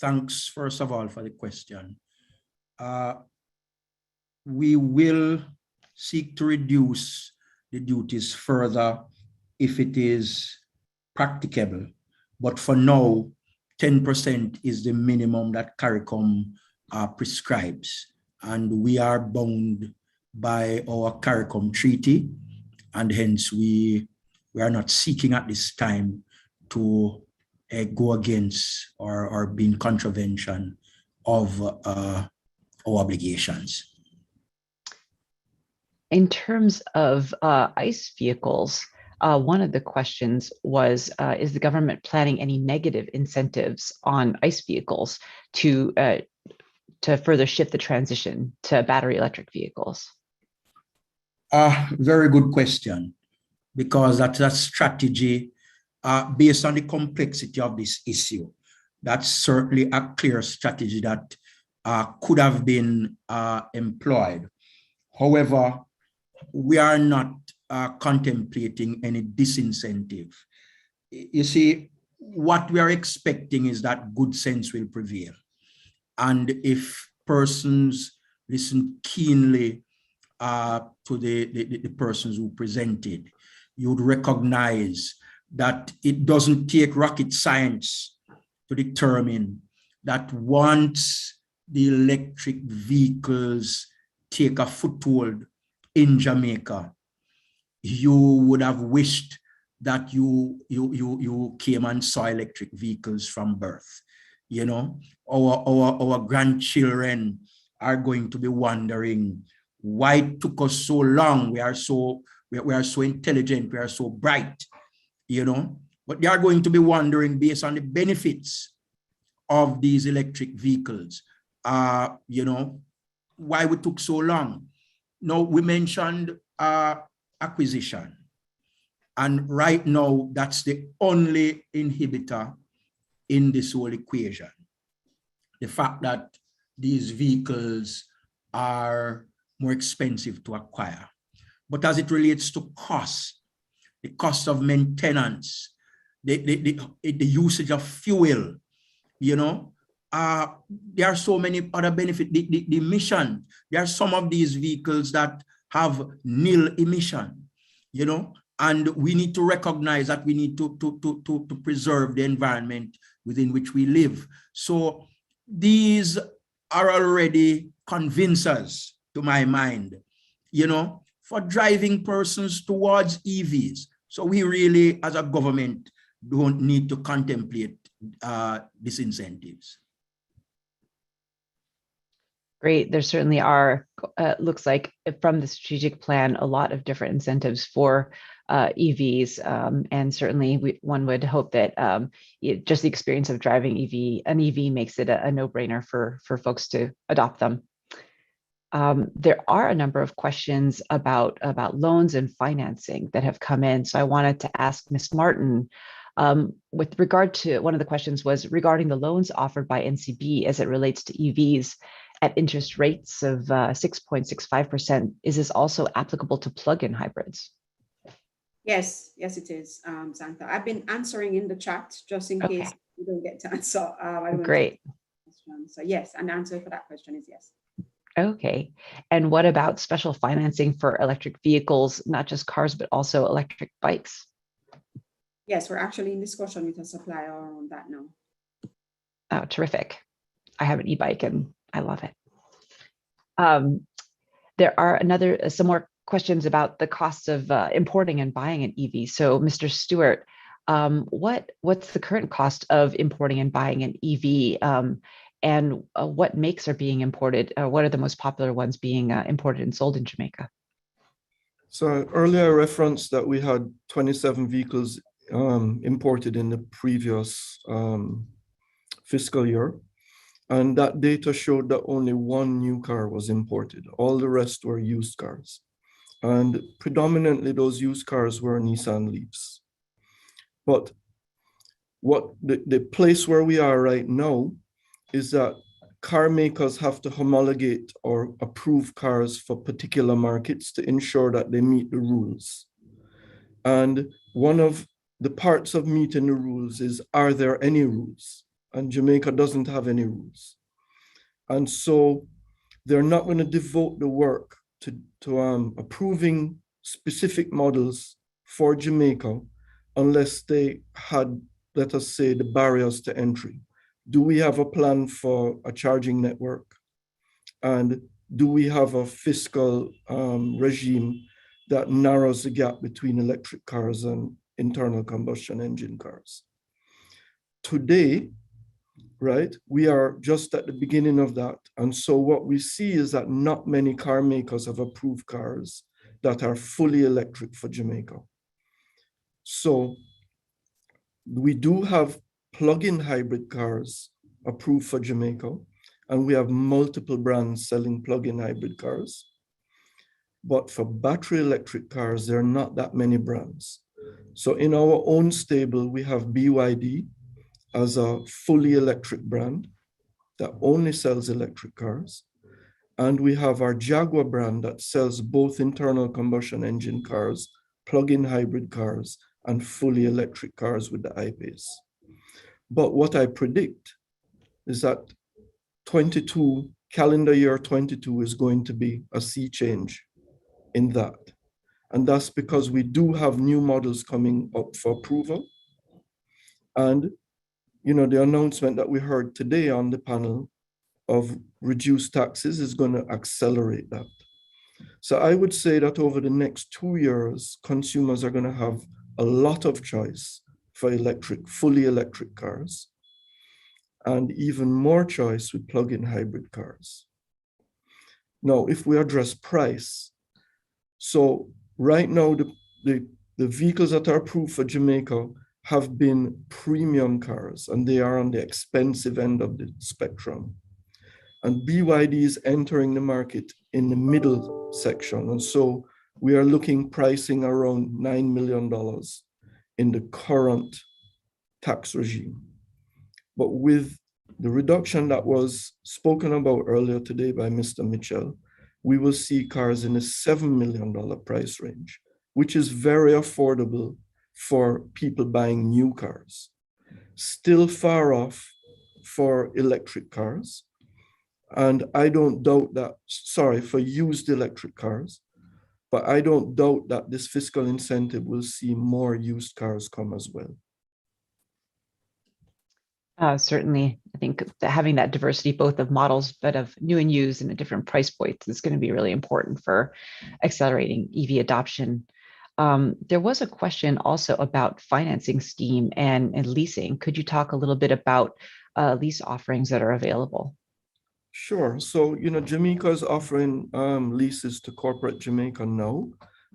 thanks first of all for the question. We will seek to reduce the duties further if it is practicable. But for now, 10% is the minimum that CARICOM prescribes. And we are bound by our CARICOM treaty. And hence we are not seeking at this time to go against or be in contravention of our obligations. In terms of ICE vehicles, one of the questions was, is the government planning any negative incentives on ICE vehicles to further shift the transition to battery electric vehicles? Very good question, because that's a strategy based on the complexity of this issue. That's certainly a clear strategy that could have been employed. However, we are not contemplating any disincentive. You see, what we are expecting is that good sense will prevail. And if persons listen keenly to the persons who presented, you would recognize that it doesn't take rocket science to determine that once the electric vehicles take a foothold in Jamaica, you would have wished that you came and saw electric vehicles from birth. You know, our grandchildren are going to be wondering why it took us so long. We are so intelligent, we are so bright, you know, but they are going to be wondering, based on the benefits of these electric vehicles, you know, why we took so long. Now, we mentioned acquisition, and right now that's the only inhibitor in this whole equation. The fact that these vehicles are more expensive to acquire. But as it relates to cost, the cost of maintenance, the usage of fuel, you know, there are so many other benefits. The emission, there are some of these vehicles that have nil emission, you know, and we need to recognize that we need to preserve the environment within which we live. So these are already convincers, to my mind, you know, for driving persons towards EVs. So we really, as a government, don't need to contemplate disincentives. Great. There certainly are, looks like from the strategic plan, a lot of different incentives for EVs. And certainly one would hope that just the experience of driving an EV makes it a no-brainer for folks to adopt them. There are a number of questions about loans and financing that have come in. So I wanted to ask Ms. Martin, with regard to, one of the questions was regarding the loans offered by NCB as it relates to EVs at interest rates of 6.65%. Is this also applicable to plug-in hybrids? Yes, it is, Santa. I've been answering in the chat just in case you don't get to answer. Great. So yes, an answer for that question is yes. Okay. And what about special financing for electric vehicles, not just cars, but also electric bikes? Yes, we're actually in discussion with a supplier on that now. Oh, terrific. I have an e-bike and I love it. There are some more questions about the costs of importing and buying an EV. So Mr. Stewart, what's the current cost of importing and buying an EV? And what makes are being imported? What are the most popular ones being imported and sold in Jamaica? So earlier I referenced that we had 27 vehicles imported in the previous fiscal year. And that data showed that only one new car was imported. All the rest were used cars. And predominantly those used cars were Nissan Leafs. But what the place where we are right now is that car makers have to homologate or approve cars for particular markets to ensure that they meet the rules. And one of the parts of meeting the rules is, are there any rules? And Jamaica doesn't have any rules. And so they're not going to devote the work to approving specific models for Jamaica unless they had, let us say, the barriers to entry. Do we have a plan for a charging network? And do we have a fiscal regime that narrows the gap between electric cars and internal combustion engine cars? Today, right, we are just at the beginning of that. And so what we see is that not many car makers have approved cars that are fully electric for Jamaica. So we do have plug-in hybrid cars approved for Jamaica, and we have multiple brands selling plug-in hybrid cars. But for battery electric cars, there are not that many brands. So in our own stable, we have BYD as a fully electric brand that only sells electric cars. And we have our Jaguar brand that sells both internal combustion engine cars, plug-in hybrid cars, and fully electric cars with the I-Pace. But what I predict is that calendar year 22 is going to be a sea change in that. And that's because we do have new models coming up for approval. And, you know, the announcement that we heard today on the panel of reduced taxes is going to accelerate that. So I would say that over the next 2 years, consumers are going to have a lot of choice for fully electric cars, and even more choice with plug-in hybrid cars. Now, if we address price, so right now, the vehicles that are approved for Jamaica have been premium cars, and they are on the expensive end of the spectrum. And BYD is entering the market in the middle section. And so we are looking pricing around $9 million in the current tax regime. But with the reduction that was spoken about earlier today by Mr. Mitchell, we will see cars in a $7 million price range, which is very affordable for people buying new cars. Still far off for electric cars. And I don't doubt that, for used electric cars, but I don't doubt that this fiscal incentive will see more used cars come as well. Certainly, I think that having that diversity, both of models, but of new and used and at different price points, is going to be really important for accelerating EV adoption. There was a question also about financing scheme and leasing. Could you talk a little bit about lease offerings that are available? Sure. So, you know, Jamaica is offering leases to corporate Jamaica now,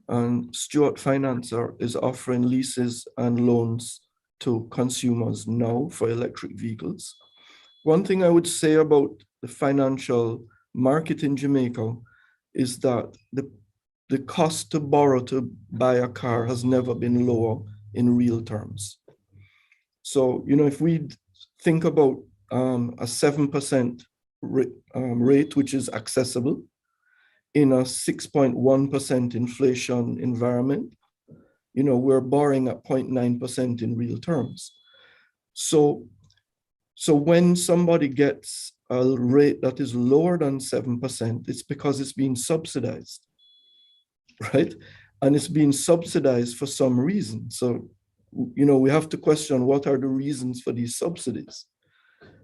and Stewart Financer is offering leases and loans to consumers now for electric vehicles. One thing I would say about the financial market in Jamaica is that the cost to borrow to buy a car has never been lower in real terms. So, you know, if we think about a 7% rate, which is accessible in a 6.1% inflation environment, you know, we're borrowing at 0.9% in real terms. So when somebody gets a rate that is lower than 7%, it's because it's being subsidized, right? And it's being subsidized for some reason. So, you know, we have to question what are the reasons for these subsidies.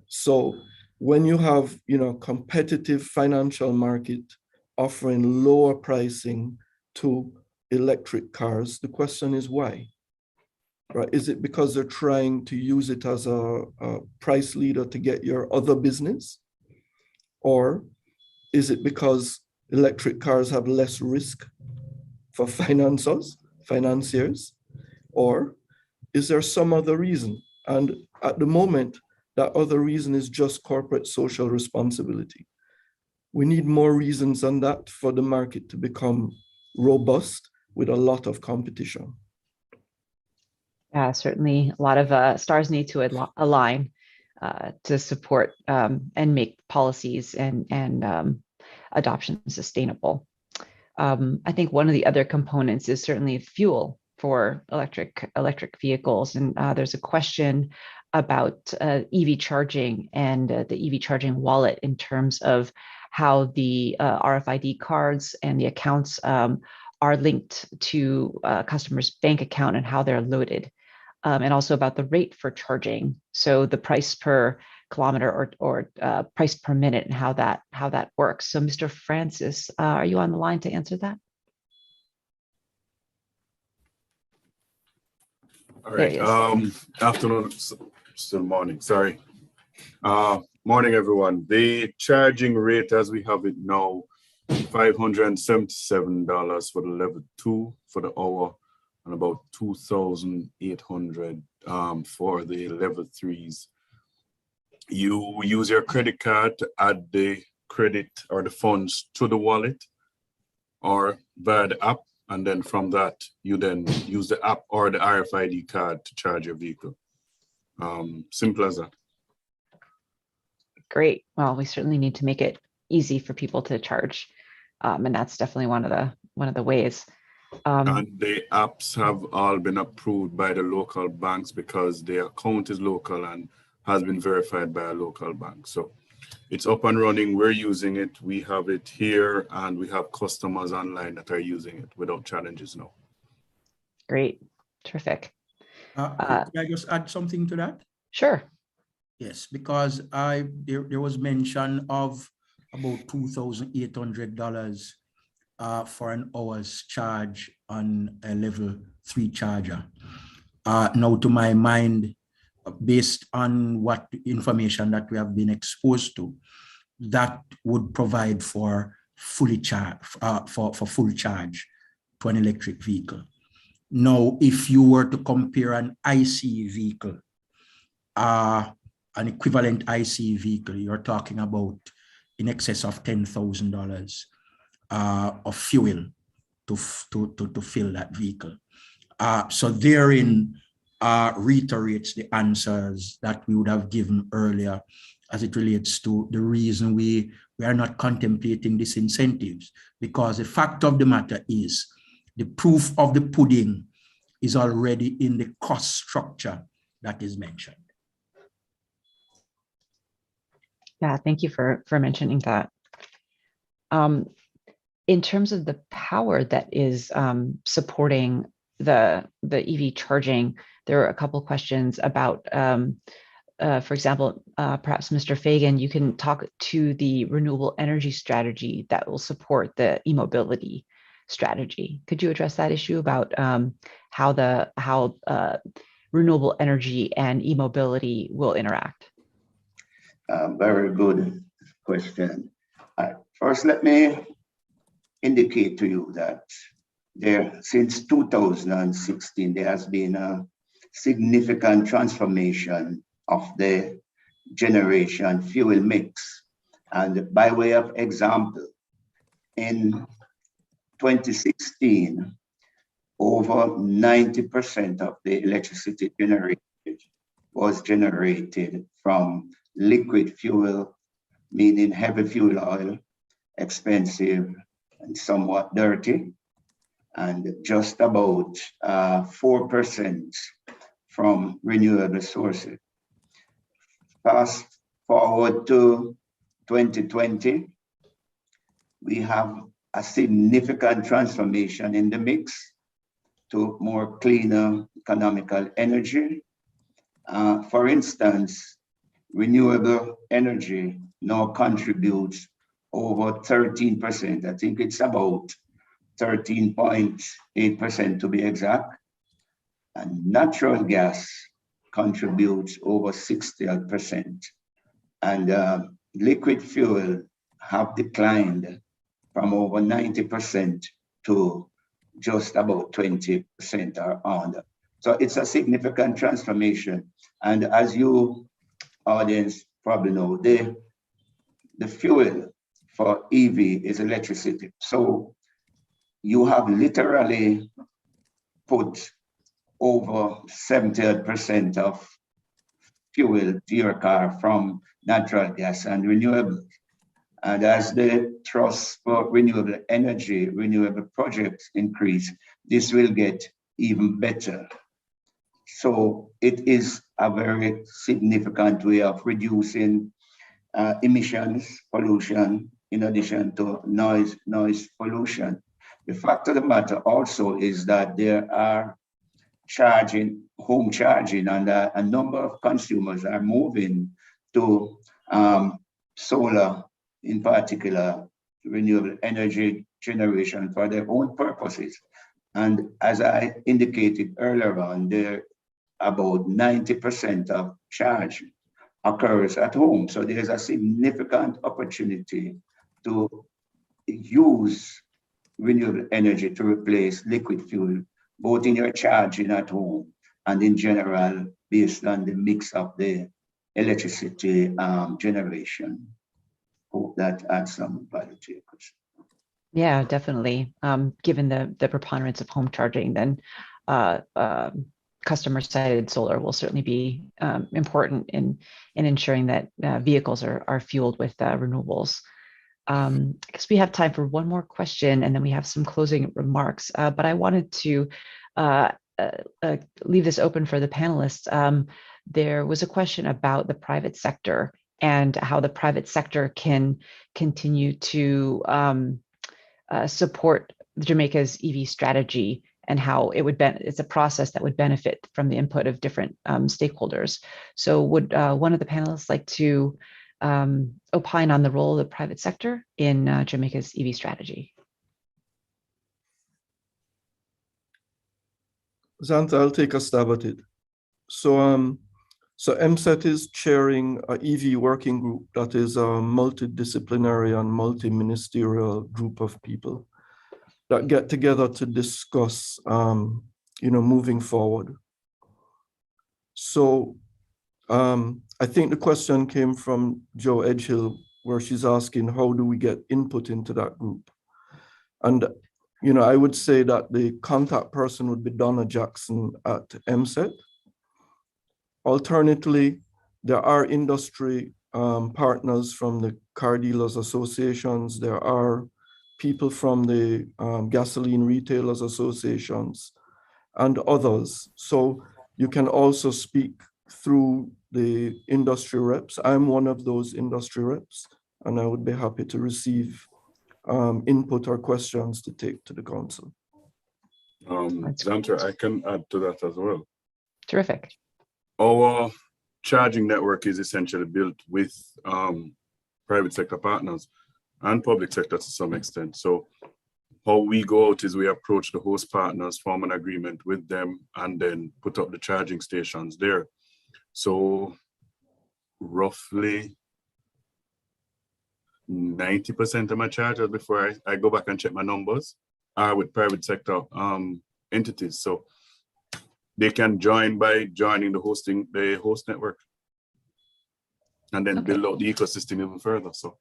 So when you have, you know, competitive financial market offering lower pricing to electric cars, the question is why, right? Is it because they're trying to use it as a price leader to get your other business? Or is it because electric cars have less risk for financiers? Or is there some other reason? And at the moment, that other reason is just corporate social responsibility. We need more reasons than that for the market to become robust with a lot of competition. Yeah, certainly a lot of stars need to align to support and make policies and adoption sustainable. I think one of the other components is certainly fuel for electric vehicles. And there's a question about EV charging and the EV charging wallet in terms of how the RFID cards and the accounts are linked to a customer's bank account and how they're loaded, and also about the rate for charging. So the price per kilometer or price per minute and how that works. So Mr. Francis, are you on the line to answer that? All right. Afternoon, still morning. Sorry. Morning, everyone. The charging rate as we have it now $577 for the level 2 for the hour, and about $2,800 for the level 3s. You use your credit card to add the credit or the funds to the wallet or via the app, and then from that you then use the app or the RFID card to charge your vehicle. Simple as that. Great. Well, we certainly need to make it easy for people to charge, and that's definitely one of the ways. And the apps have all been approved by the local banks because their account is local and has been verified by a local bank. So it's up and running. We're using it. We have it here, and we have customers online that are using it without challenges now. Great. Terrific. Could I just add something to that? Sure. Yes, because there was mention of about $2,800 for an hour's charge on a level 3 charger. Now, to my mind, based on what information that we have been exposed to, that would provide for fully charge for full charge to an electric vehicle. Now, if you were to compare an ICE vehicle, an equivalent ICE vehicle, you're talking about in excess of $10,000 of fuel to fill that vehicle. So therein reiterates the answers that we would have given earlier as it relates to the reason we are not contemplating these incentives, because the fact of the matter is the proof of the pudding is already in the cost structure that is mentioned. Yeah, thank you for mentioning that. In terms of the power that is supporting the EV charging, there are a couple of questions about, for example, perhaps Mr. Fagan, you can talk to the renewable energy strategy that will support the e-mobility strategy. Could you address that issue about how renewable energy and e-mobility will interact? Very good question. First, let me indicate to you that since 2016, there has been a significant transformation of the generation fuel mix. And by way of example, in 2016, over 90% of the electricity generated was generated from liquid fuel, meaning heavy fuel oil, expensive and somewhat dirty, and just about 4% from renewable sources. Fast forward to 2020, we have a significant transformation in the mix to more cleaner, economical energy. For instance, renewable energy now contributes over 13%. I think it's about 13.8% to be exact. And natural gas contributes over 60%. And liquid fuel have declined from over 90% to just about 20% or under. So it's a significant transformation. And as you audience probably know, the fuel for EV is electricity. So you have literally put over 70% of fuel to your car from natural gas and renewables. And as the trust for renewable energy, renewable projects increase, this will get even better. So it is a very significant way of reducing emissions, pollution, in addition to noise pollution. The fact of the matter also is that there are home charging, and a number of consumers are moving to solar, in particular, renewable energy generation for their own purposes. And as I indicated earlier on, about 90% of charge occurs at home. So there's a significant opportunity to use renewable energy to replace liquid fuel, both in your charging at home and in general, based on the mix of the electricity generation. Hope that adds some value to your question. Yeah, definitely. Given the preponderance of home charging, then customer-sided solar will certainly be important in ensuring that vehicles are fueled with renewables. I guess we have time for one more question, and then we have some closing remarks. But I wanted to leave this open for the panelists. There was a question about the private sector and how the private sector can continue to support Jamaica's EV strategy, and how it would it's a process that would benefit from the input of different stakeholders. So would one of the panelists like to opine on the role of the private sector in Jamaica's EV strategy? Zanta, I'll take a stab at it. So MSET is chairing an EV working group that is a multidisciplinary and multi-ministerial group of people that get together to discuss, moving forward. So I think the question came from Joe Edgehill, where she's asking, how do we get input into that group? And, I would say that the contact person would be Donna Jackson at MSET. Alternatively, there are industry partners from the car dealers associations. There are people from the gasoline retailers associations and others. So you can also speak through the industry reps. I'm one of those industry reps, and I would be happy to receive input or questions to take to the council. Zanta, I can add to that as well. Terrific. Our charging network is essentially built with private sector partners and public sector to some extent. So how we go out is we approach the host partners, form an agreement with them, and then put up the charging stations there. So roughly 90% of my chargers, before I go back and check my numbers, are with private sector entities. So they can join by joining the host network, and then build out the ecosystem even further. So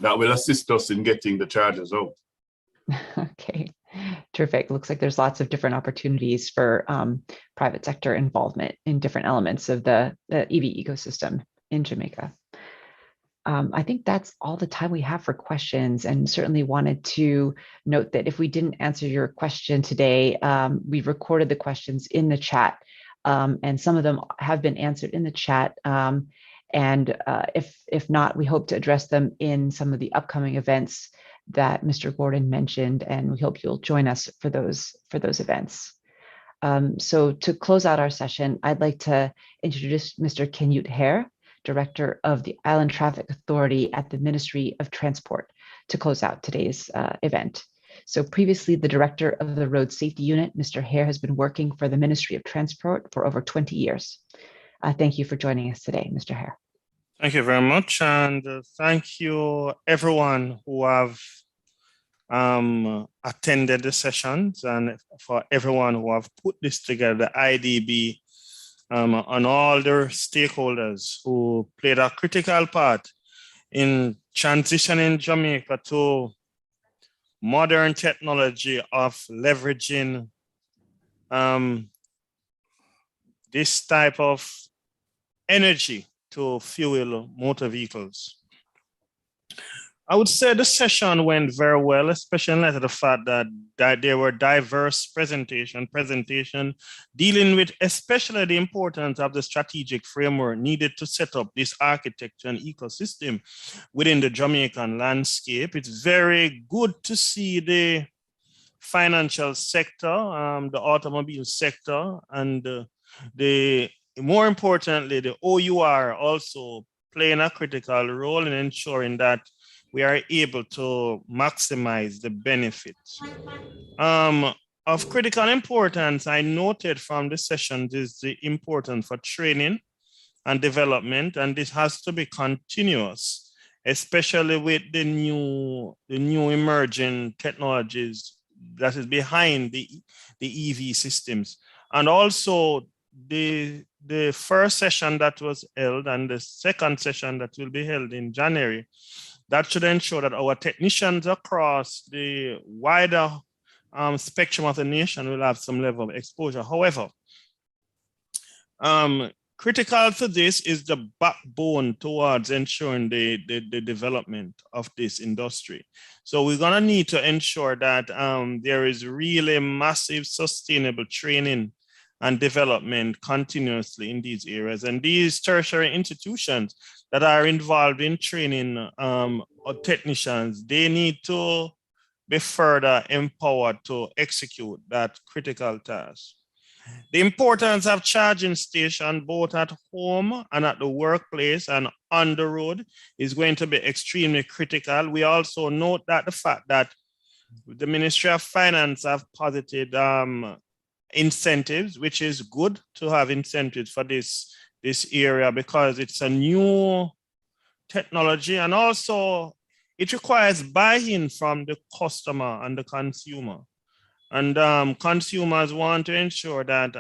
that will assist us in getting the chargers out. Okay, terrific. Looks like there's lots of different opportunities for private sector involvement in different elements of the EV ecosystem in Jamaica. I think that's all the time we have for questions, and certainly wanted to note that if we didn't answer your question today, we've recorded the questions in the chat, and some of them have been answered in the chat. And if not, we hope to address them in some of the upcoming events that Mr. Gordon mentioned, and we hope you'll join us for those events. So to close out our session, I'd like to introduce Mr. Kenyut Hare, Director of the Island Traffic Authority at the Ministry of Transport, to close out today's event. So previously the Director of the Road Safety Unit, Mr. Hare, has been working for the Ministry of Transport for over 20 years. Thank you for joining us today, Mr. Hare. Thank you very much, and thank you everyone who have attended the sessions, and for everyone who have put this together, the IDB, and all their stakeholders who played a critical part in transitioning Jamaica to modern technology of leveraging this type of energy to fuel motor vehicles. I would say the session went very well, especially in light of the fact that there were diverse presentation dealing with especially the importance of the strategic framework needed to set up this architecture and ecosystem within the Jamaican landscape. It's very good to see the financial sector, the automobile sector, and more importantly, the OUR also playing a critical role in ensuring that we are able to maximize the benefits. Of critical importance, I noted from the sessions is the importance for training and development, and this has to be continuous especially with the new emerging technologies that is behind the EV systems. And also the first session that was held and the second session that will be held in January, that should ensure that our technicians across the wider spectrum of the nation will have some level of exposure. However, critical to this is the backbone towards ensuring the development of this industry. So we're gonna need to ensure that there is really massive sustainable training and development continuously in these areas. And these tertiary institutions that are involved in training technicians, they need to be further empowered to execute that critical task. The importance of charging stations both at home and at the workplace and on the road is going to be extremely critical. We also note that the fact that the Ministry of Finance have posited incentives, which is good to have incentives for this area because it's a new technology, and also it requires buy-in from the customer and the consumer. And consumers want to ensure that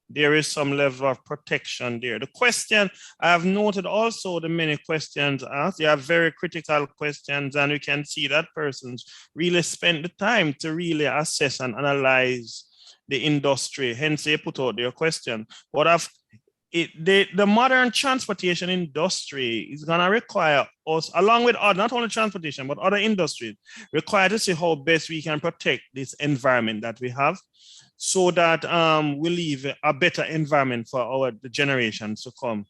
there is some level of protection there. The question, I have noted also the many questions asked. They are very critical questions, and you can see that persons really spent the time to really assess and analyze the industry, hence they put out their question. But the modern transportation industry is gonna require us, along with not only transportation, but other industries, require to see how best we can protect this environment that we have so that we leave a better environment for the generations to come.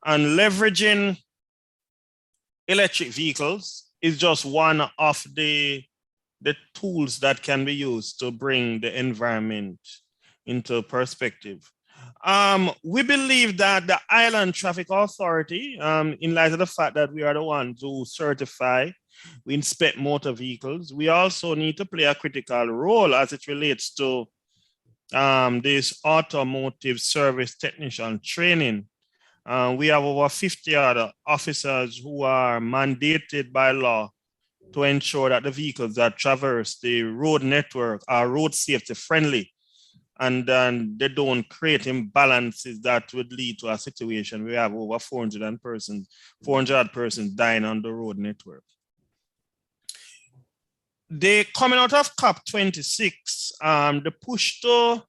And leveraging electric vehicles is just one of the tools that can be used to bring the environment into perspective. We believe that the Island Traffic Authority, in light of the fact that we are the ones who certify, we inspect motor vehicles, we also need to play a critical role as it relates to this automotive service technician training. We have over 50 other officers who are mandated by law to ensure that the vehicles that traverse the road network are road safety friendly, and then they don't create imbalances that would lead to a situation where we have over 400 persons dying on the road network. Coming out of COP26, the push to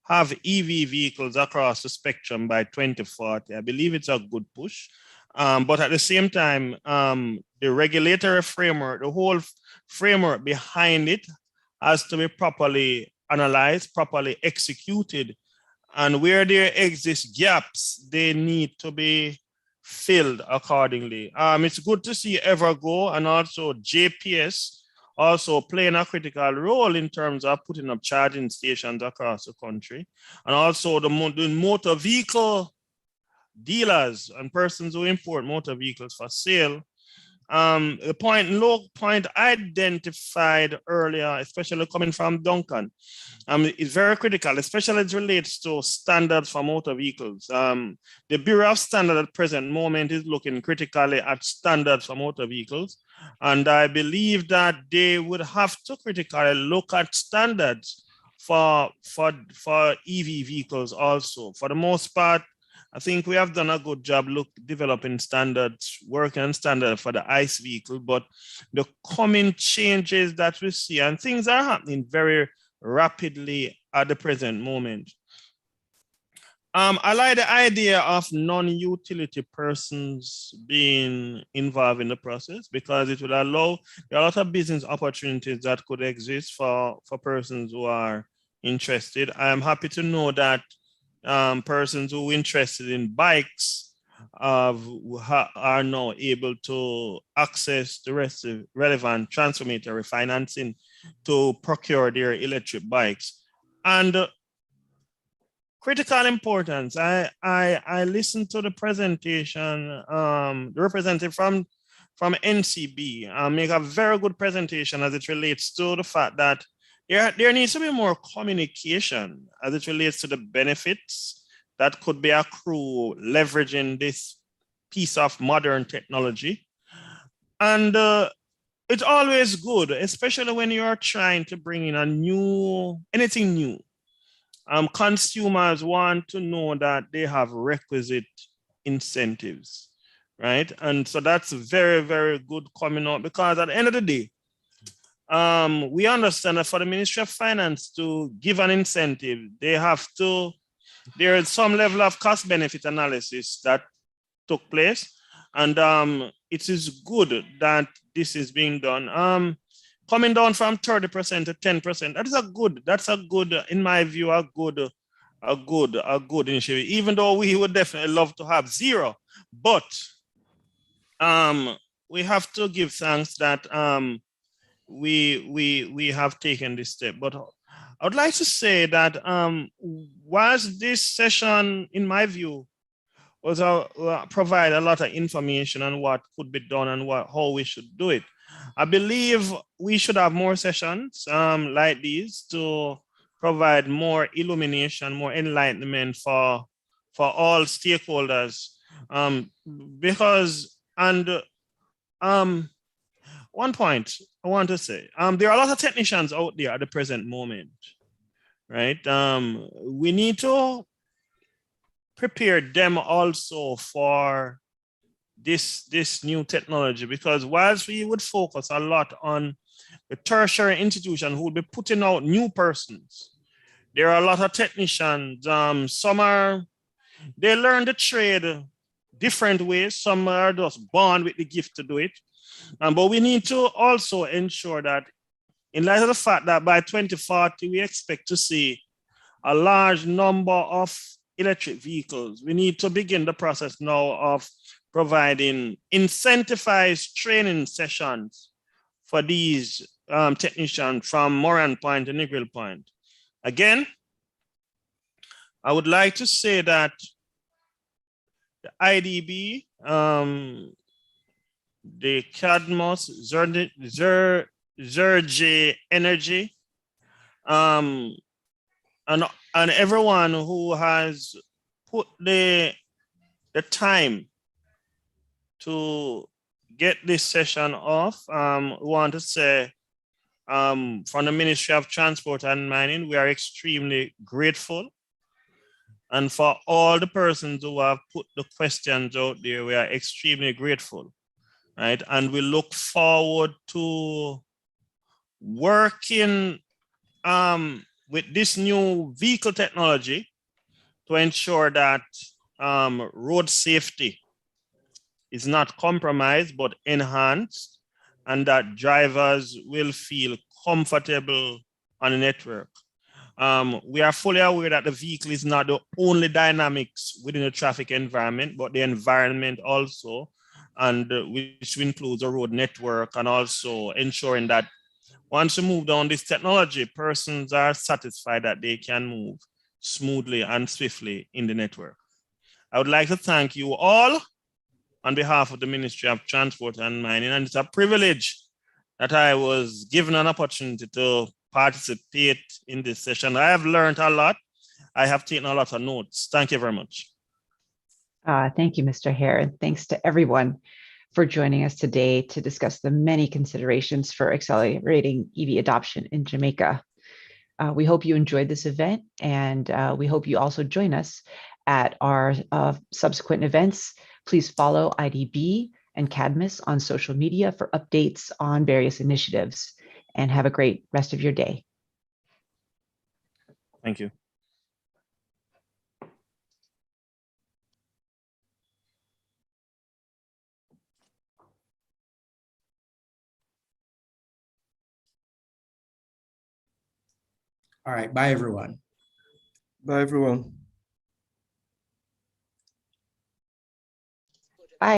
have EV vehicles across the spectrum by 2040, I believe it's a good push. But at the same time, the regulatory framework, the whole framework behind it has to be properly analyzed, properly executed. And where there exist gaps, they need to be filled accordingly. It's good to see Evergo and also JPS also playing a critical role in terms of putting up charging stations across the country. And also the motor vehicle dealers and persons who import motor vehicles for sale. The point identified earlier, especially coming from Duncan, is very critical, especially as it relates to standards for motor vehicles. The Bureau of Standards at present moment is looking critically at standards for motor vehicles. And I believe that they would have to critically look at standards for EV vehicles also. For the most part, I think we have done a good job developing standards, working on standards for the ICE vehicle, but the coming changes that we see, and things are happening very rapidly at the present moment. I like the idea of non-utility persons being involved in the process because it will allow there are a lot of business opportunities that could exist for persons who are interested. I am happy to know that persons who are interested in bikes are now able to access the rest of relevant transformatory financing to procure their electric bikes. And critical importance, I listened to the presentation, the representative from NCB make a very good presentation as it relates to the fact that there needs to be more communication as it relates to the benefits that could be accrued leveraging this piece of modern technology. And it's always good, especially when you are trying to bring in anything new. Consumers want to know that they have requisite incentives, right? And so that's very, very good coming out, because at the end of the day, we understand that for the Ministry of Finance to give an incentive, there is some level of cost benefit analysis that took place. And it is good that this is being done. Coming down from 30% to 10%, that's a good, in my view, a good initiative, even though we would definitely love to have zero. But we have to give thanks that we have taken this step. But I would like to say that whilst this session, in my view, was provide a lot of information on what could be done and how we should do it, I believe we should have more sessions like these to provide more illumination, more enlightenment for all stakeholders. One point I want to say, there are a lot of technicians out there at the present moment, right? We need to prepare them also for this new technology, because whilst we would focus a lot on the tertiary institution who will be putting out new persons, there are a lot of technicians. They learn the trade different ways. Some are just born with the gift to do it. But we need to also ensure that, in light of the fact that by 2040, we expect to see a large number of electric vehicles, we need to begin the process now of providing incentivized training sessions for these technicians from Moran Point to Negril Point. Again, I would like to say that the IDB, the Cadmus, Zerge Energy, and everyone who has put the time to get this session off, we want to say from the Ministry of Transport and Mining, we are extremely grateful. And for all the persons who have put the questions out there, we are extremely grateful, right? And we look forward to working with this new vehicle technology to ensure that road safety is not compromised but enhanced, and that drivers will feel comfortable on the network. We are fully aware that the vehicle is not the only dynamics within the traffic environment, but the environment also, and which includes the road network, and also ensuring that once you move down this technology, persons are satisfied that they can move smoothly and swiftly in the network. I would like to thank you all on behalf of the Ministry of Transport and Mining, and it's a privilege that I was given an opportunity to participate in this session. I have learned a lot. I have taken a lot of notes. Thank you very much. Thank you, Mr. Hare, and thanks to everyone for joining us today to discuss the many considerations for accelerating EV adoption in Jamaica. We hope you enjoyed this event, and we hope you also join us at our subsequent events. Please follow IDB and Cadmus on social media for updates on various initiatives, and have a great rest of your day. Thank you. All right, bye everyone. Bye everyone.